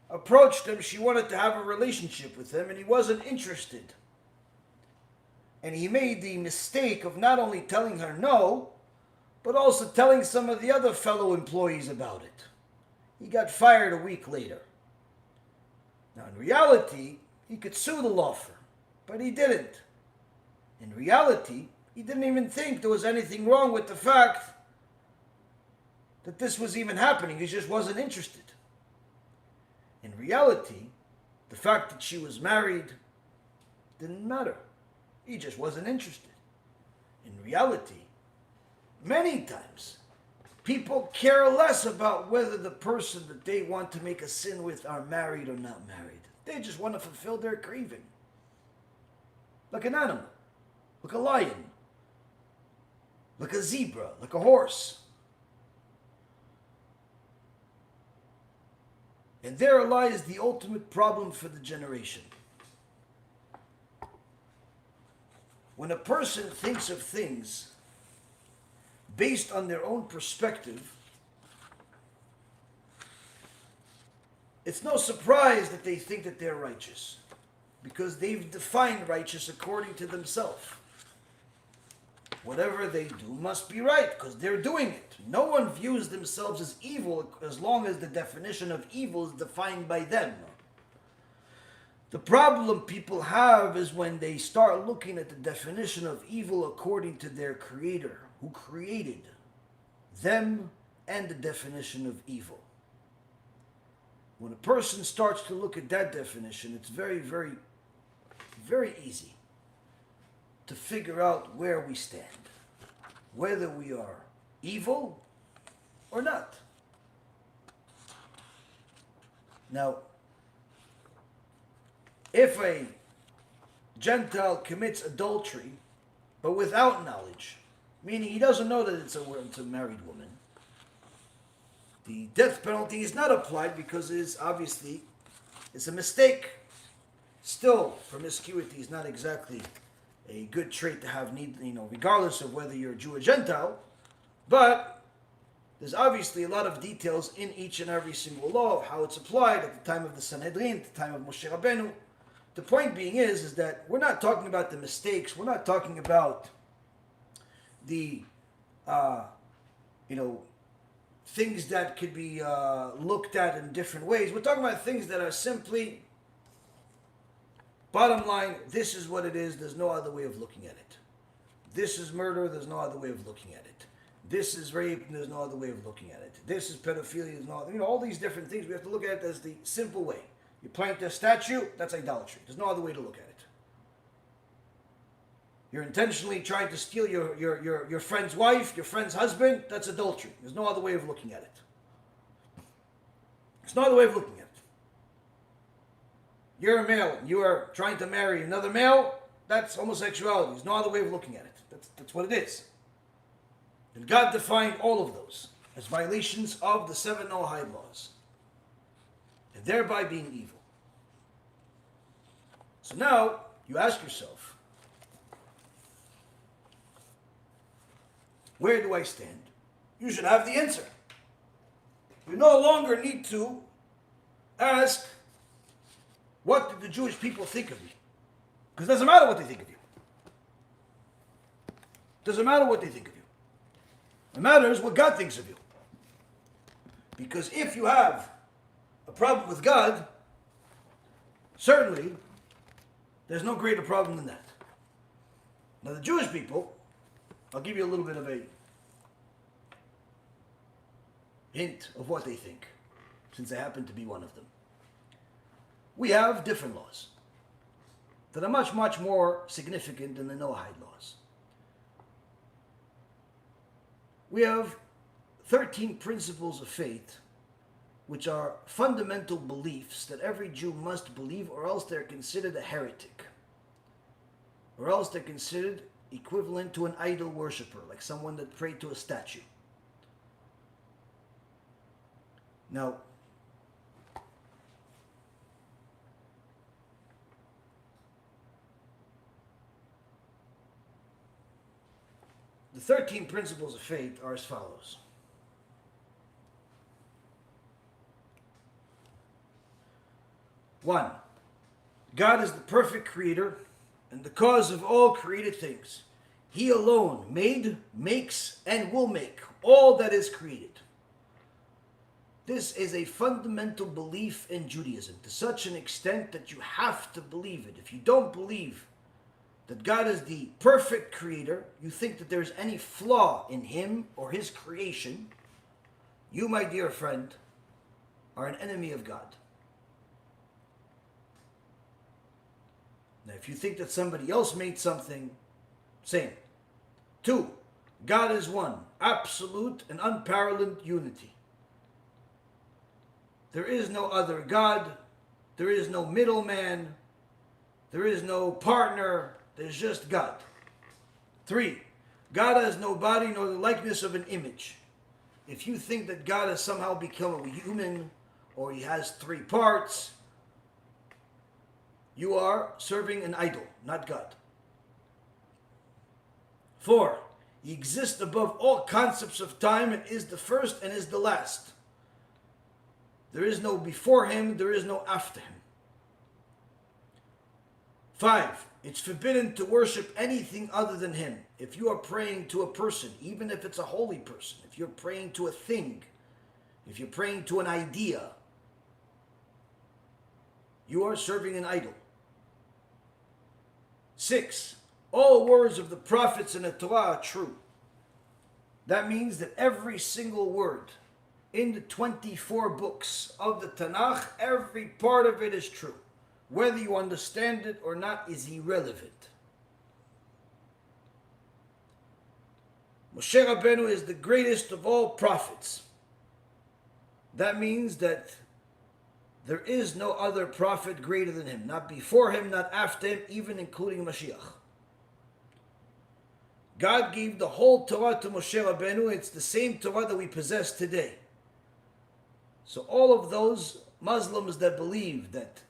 approached him. She wanted to have a relationship with him and he wasn't interested. And he made the mistake of not only telling her no, but also telling some of the other fellow employees about it. He got fired a week later. Now in reality, he could sue the law firm, but he didn't. In reality, he didn't even think there was anything wrong with the fact that this was even happening. He just wasn't interested. In reality, the fact that she was married didn't matter. He just wasn't interested. In reality, many times, people care less about whether the person that they want to make a sin with are married or not married. They just want to fulfill their craving. Like an animal, like a lion, like a zebra, like a horse. And there lies the ultimate problem for the generation. When a person thinks of things based on their own perspective, it's no surprise that they think that they're righteous, because they've defined righteous according to themselves. Whatever they do must be right, because they're doing it. No one views themselves as evil as long as the definition of evil is defined by them. The problem people have is when they start looking at the definition of evil according to their creator, who created them and the definition of evil. When a person starts to look at that definition, it's very, very, very easy to figure out where we stand, whether we are evil or not. Now, if a Gentile commits adultery, but without knowledge, meaning he doesn't know that it's a married woman, the death penalty is not applied because it's a mistake. Still, promiscuity is not exactly a good trait to have, regardless of whether you're a Jew or Gentile. But there's obviously a lot of details in each and every single law of how it's applied at the time of the Sanhedrin, at the time of Moshe Rabbeinu. The point being is that we're not talking about the mistakes. We're not talking about the, things that could be looked at in different ways. We're talking about things that are simply, bottom line, this is what it is. There's no other way of looking at it. This is murder. There's no other way of looking at it. This is rape, and there's no other way of looking at it. This is pedophilia. There's no other, all these different things. We have to look at it as the simple way. You plant a statue, that's idolatry. There's no other way to look at it. You're intentionally trying to steal your friend's wife, your friend's husband, that's adultery. There's no other way of looking at it. It's not the way of looking at it. You're a male, you are trying to marry another male, that's homosexuality. There's no other way of looking at it. That's what it is. And God defined all of those as violations of the 7 Noahide laws, and thereby being evil. So now, you ask yourself, where do I stand? You should have the answer. You no longer need to ask, what did the Jewish people think of me? Because it doesn't matter what they think of you. It doesn't matter what they think of you. It matters what God thinks of you. Because if you have a problem with God, certainly there's no greater problem than that. Now the Jewish people, I'll give you a little bit of a hint of what they think, since I happen to be one of them. We have different laws that are much, much more significant than the Noahide laws. We have 13 principles of faith, which are fundamental beliefs that every Jew must believe, or else they're considered a heretic, or else they're considered equivalent to an idol worshiper, like someone that prayed to a statue. Now, the 13 principles of faith are as follows. 1. God is the perfect creator and the cause of all created things. He alone made, makes, and will make all that is created. This is a fundamental belief in Judaism, to such an extent that you have to believe it. If you don't believe that God is the perfect creator, you think that there's any flaw in him or his creation, you, my dear friend, are an enemy of God. Now, if you think that somebody else made something, same. 2, God is one, absolute and unparalleled unity. There is no other God, there is no middleman, there is no partner, there's just God. 3, God has no body nor the likeness of an image. If you think that God has somehow become a human, or he has 3 parts, you are serving an idol, not God. 4, he exists above all concepts of time and is the first and is the last. There is no before him, there is no after him. 5, it's forbidden to worship anything other than him. If you are praying to a person, even if it's a holy person, if you're praying to a thing, if you're praying to an idea, you are serving an idol. 6, all words of the prophets in the Torah are true. That means that every single word in the 24 books of the Tanakh, every part of it is true. Whether you understand it or not is irrelevant. Moshe Rabbeinu is the greatest of all prophets. That means that there is no other prophet greater than him. Not before him, not after him, even including Mashiach. God gave the whole Torah to Moshe Rabbeinu. It's the same Torah that we possess today. So all of those Muslims that believe that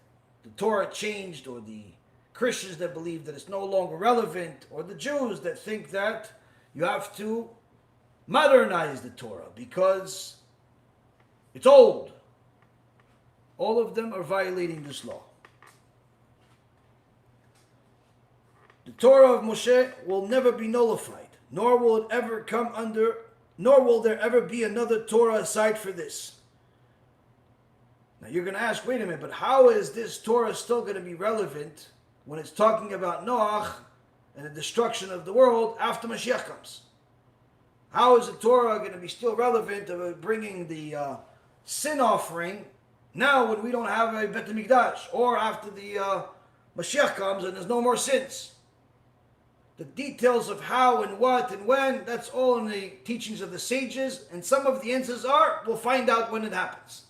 the Torah changed, or the Christians that believe that it's no longer relevant, or the Jews that think that you have to modernize the Torah because it's old, all of them are violating this law. The Torah of Moshe will never be nullified, nor will there ever be another Torah aside for this. Now you're going to ask, wait a minute, but how is this Torah still going to be relevant when it's talking about Noah and the destruction of the world after Mashiach comes? How is the Torah going to be still relevant of bringing the sin offering now when we don't have a Bet HaMikdash, or after the Mashiach comes and there's no more sins? The details of how and what and when, that's all in the teachings of the sages, and some of the answers are, we'll find out when it happens.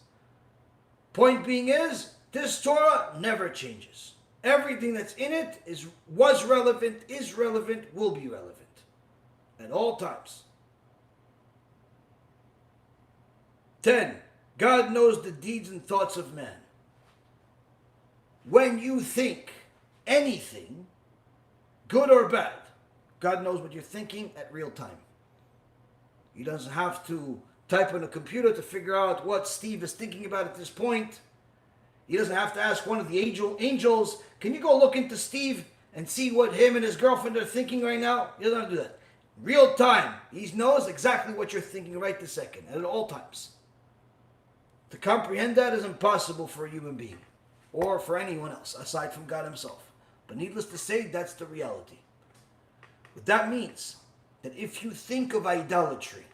Point being is, this Torah never changes. Everything that's in it was relevant, is relevant, will be relevant at all times. 10. God knows the deeds and thoughts of man. When you think anything, good or bad, God knows what you're thinking at real time. He doesn't have to type on a computer to figure out what Steve is thinking about at this point. He doesn't have to ask one of the angels, can you go look into Steve and see what him and his girlfriend are thinking right now? He doesn't have to do that. Real time. He knows exactly what you're thinking right this second, and at all times. To comprehend that is impossible for a human being, or for anyone else, aside from God himself. But needless to say, that's the reality. What that means, that if you think of idolatry,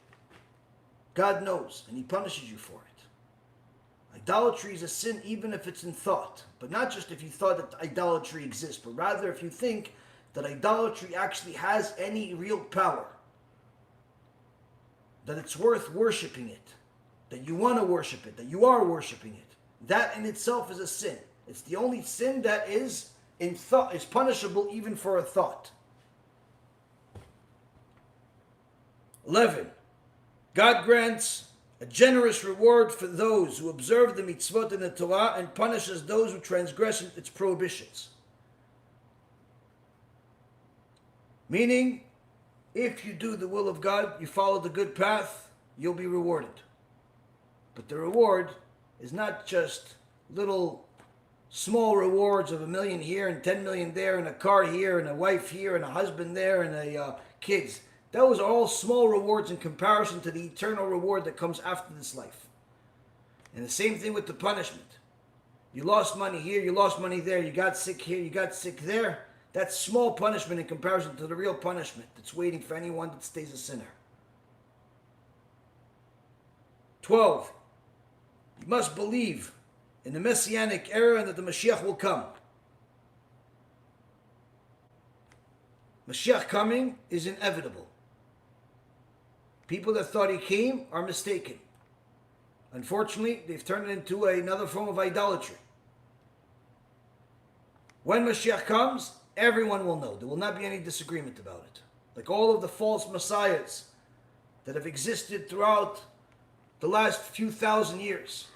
God knows, and he punishes you for it. Idolatry is a sin even if it's in thought, but not just if you thought that idolatry exists, but rather if you think that idolatry actually has any real power, that it's worth worshiping it, that you want to worship it, that you are worshiping it. That in itself is a sin. It's the only sin that is in thought, is punishable even for a thought. 11. God grants a generous reward for those who observe the mitzvot in the Torah and punishes those who transgress its prohibitions. Meaning, if you do the will of God, you follow the good path, you'll be rewarded. But the reward is not just little small rewards of 1 million here and 10 million there and a car here and a wife here and a husband there and kids. Those are all small rewards in comparison to the eternal reward that comes after this life. And the same thing with the punishment. You lost money here, you lost money there, you got sick here, you got sick there. That's small punishment in comparison to the real punishment that's waiting for anyone that stays a sinner. 12. You must believe in the Messianic era and that the Mashiach will come. Mashiach coming is inevitable. People that thought he came are mistaken. Unfortunately, they've turned it into another form of idolatry. When Mashiach comes, everyone will know. There will not be any disagreement about it. Like all of the false messiahs that have existed throughout the last few thousand years.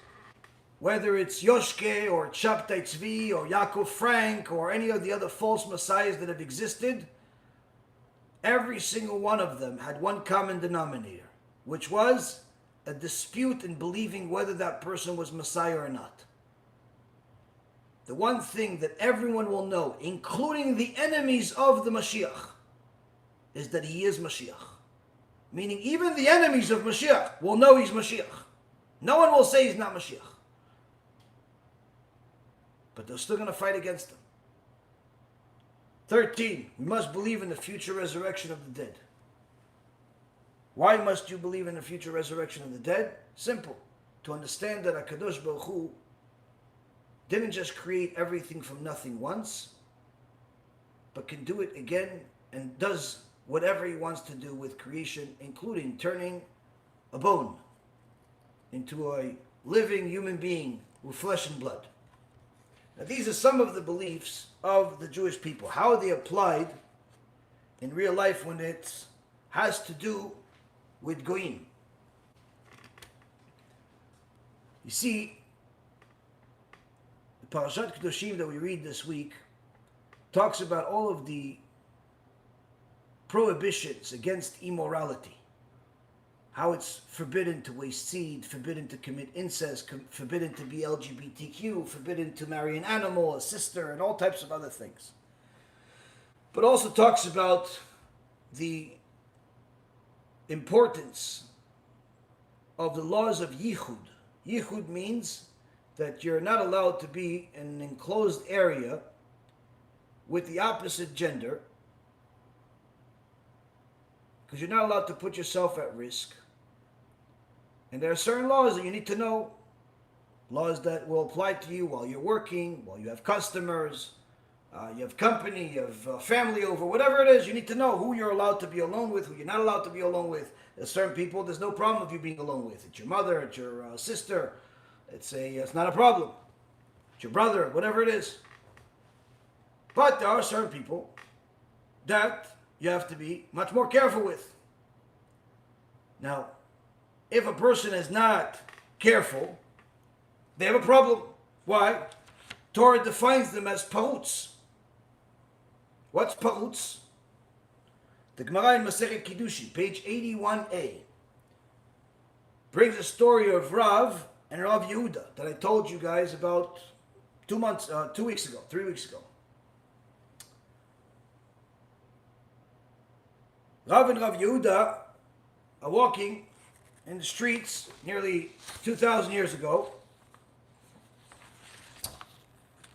Whether it's Yoshke or Shabtai Tzvi or Yaakov Frank or any of the other false messiahs that have existed, every single one of them had one common denominator, which was a dispute in believing whether that person was Messiah or not. The one thing that everyone will know, including the enemies of the Mashiach, is that he is Mashiach. Meaning even the enemies of Mashiach will know he's Mashiach. No one will say he's not Mashiach. But they're still going to fight against him. 13. We must believe in the future resurrection of the dead. Why must you believe in the future resurrection of the dead? Simple. To understand that HaKadosh Baruch Hu didn't just create everything from nothing once, but can do it again and does whatever he wants to do with creation, including turning a bone into a living human being with flesh and blood. Now, these are some of the beliefs of the Jewish people. How are they applied in real life when it has to do with Goyim? You see, the Parashat Kedoshim that we read this week talks about all of the prohibitions against immorality. How it's forbidden to waste seed, forbidden to commit incest, forbidden to be LGBTQ, forbidden to marry an animal, a sister, and all types of other things. But also talks about the importance of the laws of Yichud. Yichud means that you're not allowed to be in an enclosed area with the opposite gender, because you're not allowed to put yourself at risk. And there are certain laws that you need to know. Laws that will apply to you while you're working, while you have customers, you have company, you have family over, whatever it is, you need to know who you're allowed to be alone with, who you're not allowed to be alone with. There's certain people there's no problem with you being alone with. It's your mother, it's your sister, It's not a problem. It's your brother, whatever it is. But there are certain people that you have to be much more careful with. Now, if a person is not careful, they have a problem. Why? Torah defines them as paruts. What's paruts? The Gemara in Masechet Kiddushin, page 81a, brings a story of Rav and Rav Yehuda that I told you guys about 3 weeks ago. Rav and Rav Yehuda are walking in the streets nearly 2,000 years ago,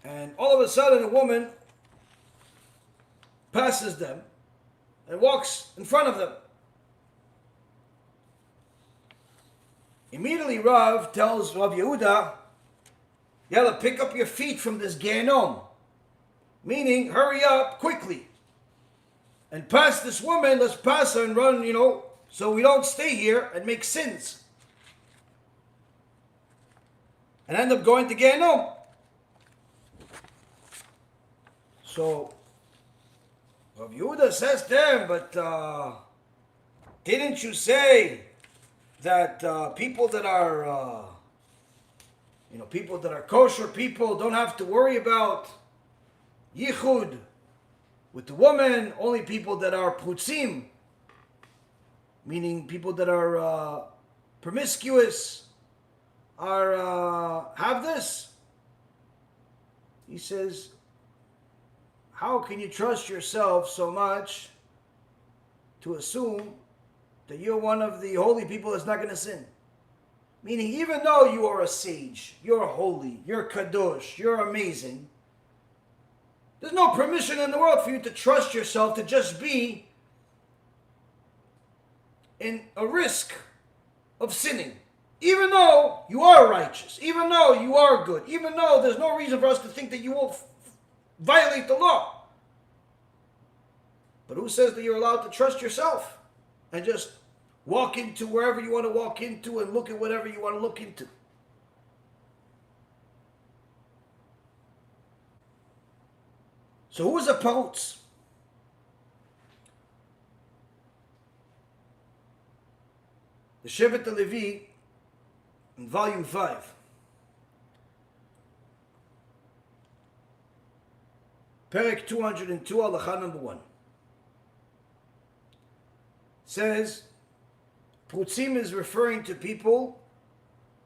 and all of a sudden a woman passes them and walks in front of them. Immediately Rav tells Rav Yehuda, Yalla, pick up your feet from this Gehenom. Meaning, hurry up quickly and pass this woman. Let's pass her and run, so we don't stay here and make sins and end up going to Gehenom. So Rav Yehuda says to him, but didn't you say that people that are kosher people don't have to worry about yichud with the woman? Only people that are prutzim, meaning people that are promiscuous, have this. He says, how can you trust yourself so much to assume that you're one of the holy people that's not going to sin? Meaning, even though you are a sage, you're holy, you're kadosh, you're amazing, there's no permission in the world for you to trust yourself to just be in a risk of sinning. Even though you are righteous, even though you are good, even though there's no reason for us to think that you will violate the law. But who says that you're allowed to trust yourself and just walk into wherever you want to walk into and look at whatever you want to look into? So who is a parutz? The Shevet Levi in volume 5. Perek 202, halacha number 1. Says, Prutzim is referring to people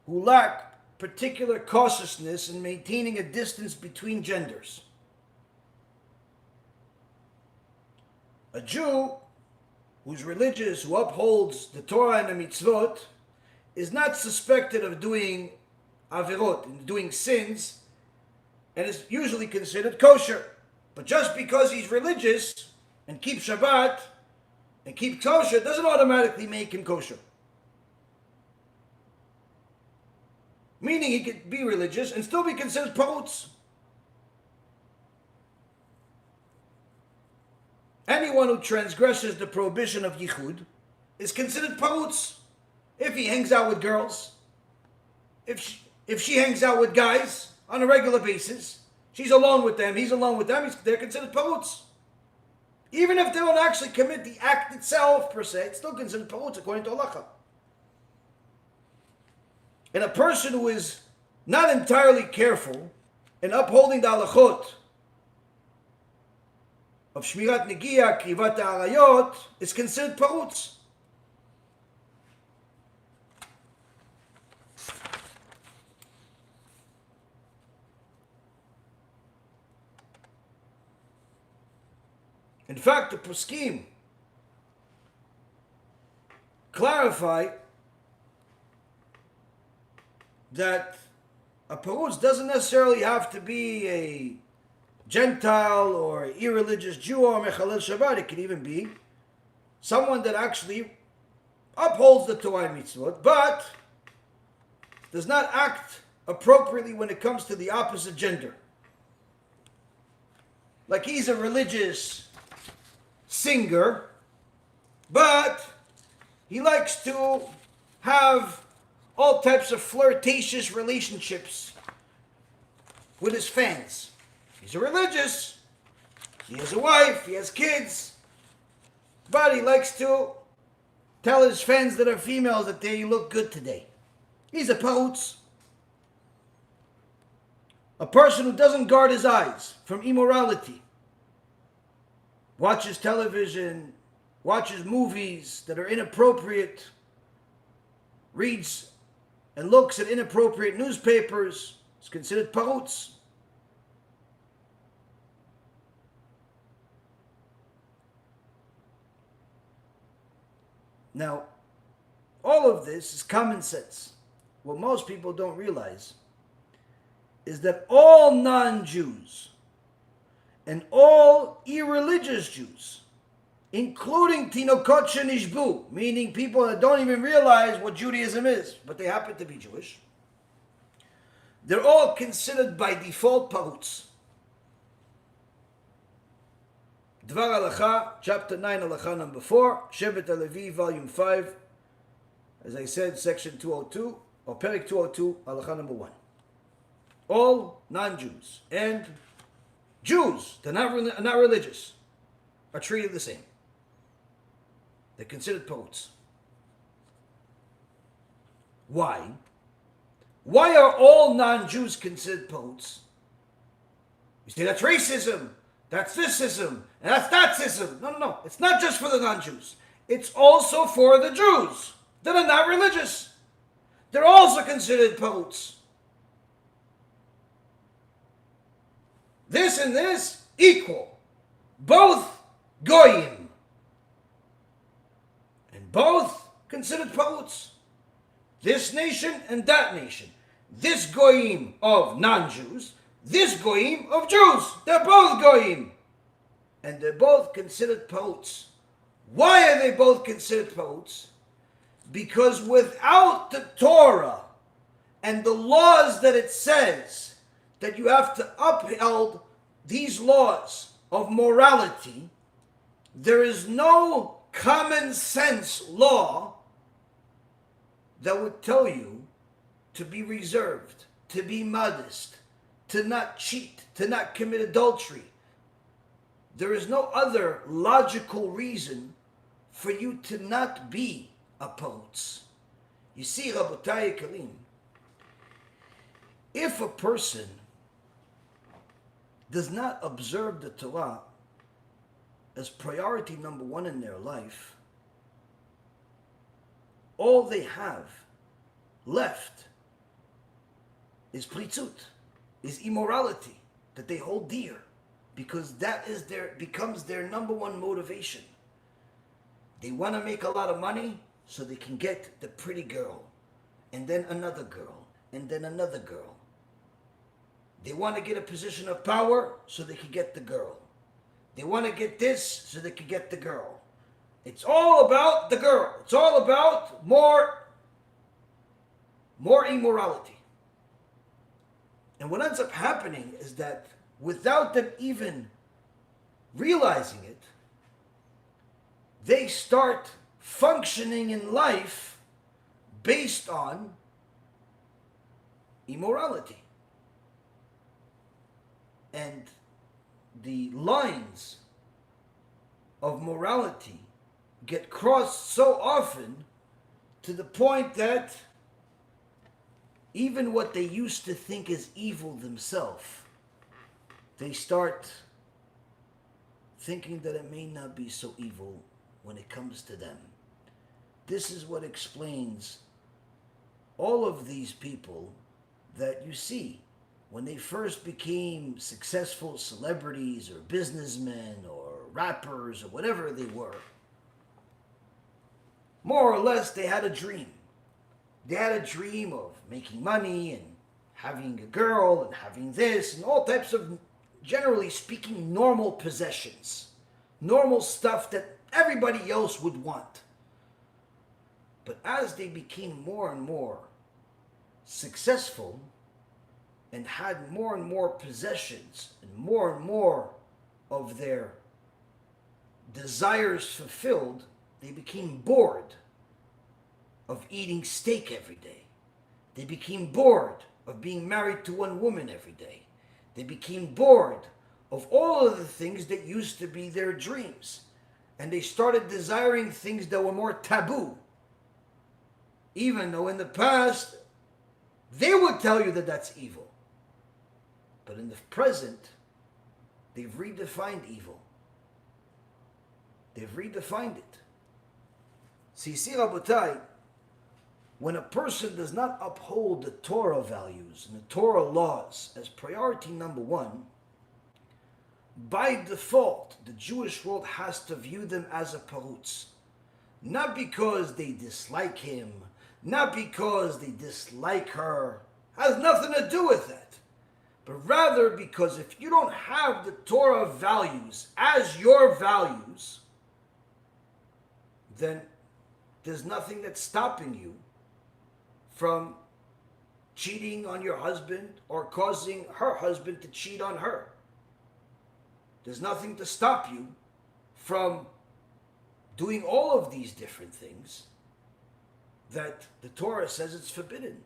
who lack particular cautiousness in maintaining a distance between genders. A Jew who's religious, who upholds the Torah and the mitzvot, is not suspected of doing averot, doing sins, and is usually considered kosher. But just because he's religious and keeps Shabbat and keeps kosher doesn't automatically make him kosher. Meaning he could be religious and still be considered parutz. Anyone who transgresses the prohibition of yichud is considered parutz. If he hangs out with girls, if she hangs out with guys on a regular basis, she's alone with them, he's alone with them, they're considered parutz. Even if they don't actually commit the act itself per se, it's still considered parutz according to halacha. And a person who is not entirely careful in upholding the halachot of shmirat negiah, krivat ha'arayot, is considered parutz. In fact, the poskim clarify that a parutz doesn't necessarily have to be a Gentile or irreligious Jew or mechalel Shabbat. It could even be someone that actually upholds the Torah and mitzvot, but does not act appropriately when it comes to the opposite gender. Like he's a religious singer, but he likes to have all types of flirtatious relationships with his fans. He's a religious, he has a wife, he has kids, but he likes to tell his fans that are females that they look good today. He's a pahutz. A person who doesn't guard his eyes from immorality, watches television, watches movies that are inappropriate, reads and looks at inappropriate newspapers, is considered pahutz. Now, all of this is common sense. What most people don't realize is that all non-Jews and all irreligious Jews, including Tinokot Shenishbu, meaning people that don't even realize what Judaism is, but they happen to be Jewish, they're all considered by default pahutz. Dvar Halacha, chapter 9, Halacha number 4, Shevet HaLevi, volume 5, as I said, section 202, or Perik 202, Halacha number 1. All non-Jews and Jews, they're not religious, are treated the same. They're considered pahutz. Why? Why are all non-Jews considered pahutz? You say that's racism, that's thisism, and that's thatism. No. It's not just for the non-Jews. It's also for the Jews that are not religious. They're also considered pahutz. This and this equal. Both goyim. And both considered pahutz. This nation and that nation. This goyim of non-Jews, this goyim of Jews. They're both goyim. And they're both considered pahutz. Why are they both considered pahutz? Because without the Torah and the laws that it says that you have to uphold these laws of morality, there is no common sense law that would tell you to be reserved, to be modest, to not cheat, to not commit adultery. There is no other logical reason for you to not be a pahutz. You see, Rabotai Kalim, if a person does not observe the Torah as priority number one in their life, all they have left is plitzut, is immorality that they hold dear, because that is becomes their number one motivation. They want to make a lot of money so they can get the pretty girl, and then another girl, and then another girl. They want to get a position of power so they can get the girl. They want to get this so they can get the girl. It's all about the girl. It's all about more immorality. And what ends up happening is that without them even realizing it, they start functioning in life based on immorality. And the lines of morality get crossed so often to the point that even what they used to think is evil themselves, they start thinking that it may not be so evil when it comes to them. This is what explains all of these people that you see when they first became successful celebrities or businessmen or rappers or whatever they were. More or less, they had a dream. They had a dream of making money and having a girl and having this and all types of, generally speaking, normal possessions. Normal stuff that everybody else would want. But as they became more and more successful and had more and more possessions and more of their desires fulfilled, they became bored of eating steak every day. They became bored of being married to one woman every day. They became bored of all of the things that used to be their dreams. And they started desiring things that were more taboo. Even though in the past, they would tell you that that's evil. But in the present, they've redefined evil. They've redefined it. See, Rabotai, when a person does not uphold the Torah values and the Torah laws as priority number one, by default, the Jewish world has to view them as a parutz. Not because they dislike him, not because they dislike her, has nothing to do with that. But rather because if you don't have the Torah values as your values, then there's nothing that's stopping you from cheating on your husband or causing her husband to cheat on her. There's nothing to stop you from doing all of these different things that the Torah says it's forbidden.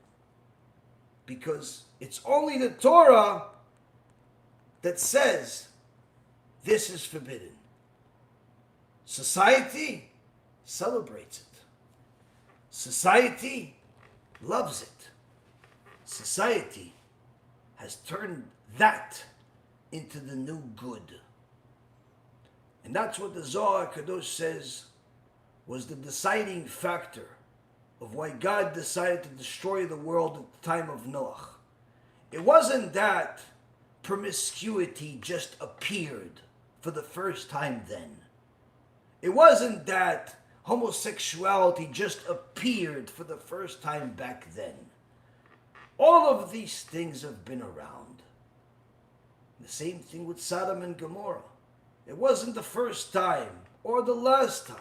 Because it's only the Torah that says this is forbidden. Society celebrates it. Society loves it. Society has turned that into the new good. And that's what the Zohar Kadosh says was the deciding factor of why God decided to destroy the world at the time of Noah. It wasn't that promiscuity just appeared for the first time then. It wasn't that homosexuality just appeared for the first time back then. All of these things have been around. The same thing with Sodom and Gomorrah. It wasn't the first time or the last time.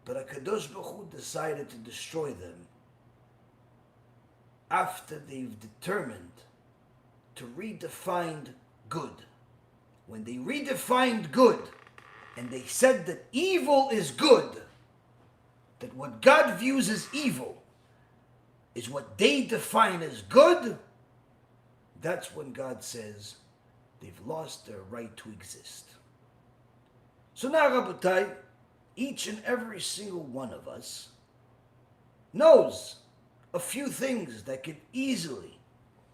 But HaKadosh Baruch Hu decided to destroy them after they've determined to redefine good. When they redefined good and they said that evil is good, that what God views as evil is what they define as good, that's when God says they've lost their right to exist. So now, Rabotai, each and every single one of us knows a few things that could easily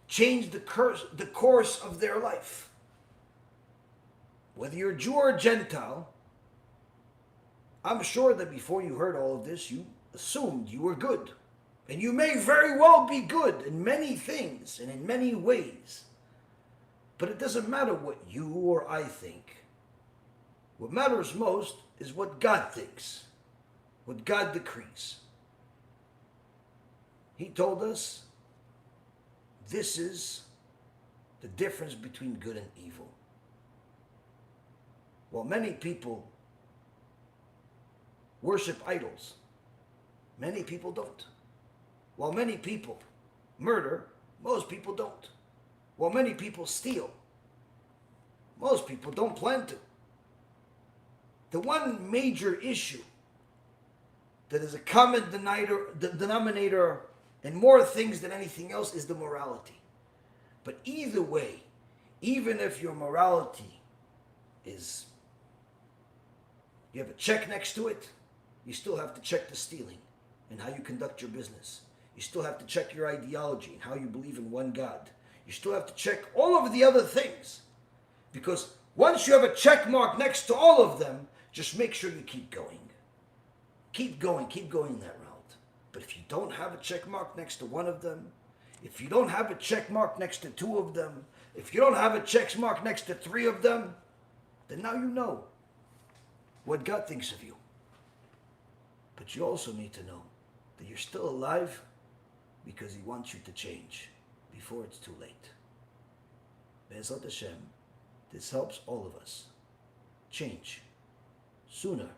change the course of their life. Whether you're Jew or Gentile, I'm sure that before you heard all of this, you assumed you were good. And you may very well be good in many things and in many ways. But it doesn't matter what you or I think. What matters most is what God thinks, what God decrees. He told us this is the difference between good and evil. While many people worship idols, many people don't. While many people murder, most people don't. While many people steal, most people don't plan to. The one major issue that is a common denominator in more things than anything else is the morality. But either way, even if your morality is, you have a check next to it, you still have to check the stealing and how you conduct your business. You still have to check your ideology and how you believe in one God. You still have to check all of the other things. Because once you have a check mark next to all of them, just make sure you keep going. Keep going that route. But if you don't have a check mark next to one of them, if you don't have a check mark next to two of them, if you don't have a check mark next to three of them, then now you know what God thinks of you. But you also need to know that you're still alive because He wants you to change before it's too late. BeEzrat HaShem, this helps all of us change sooner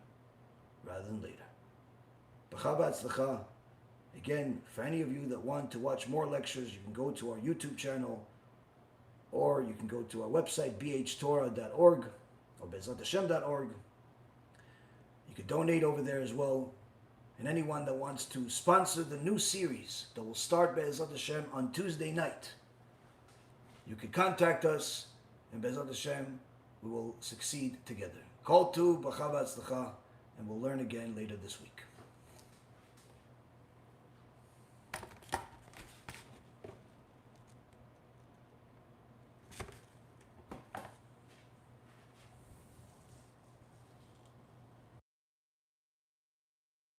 rather than later. B'cha b'atzlacha. Again, for any of you that want to watch more lectures, you can go to our YouTube channel, or you can go to our website, bhtorah.org or beezrathashem.org. You can donate over there as well. and anyone that wants to sponsor the new series that will start BeEzrat HaShem on Tuesday night, you can contact us, and BeEzrat HaShem, we will succeed together. Kol tu, bracha v'atzlacha, and we'll learn again later this week.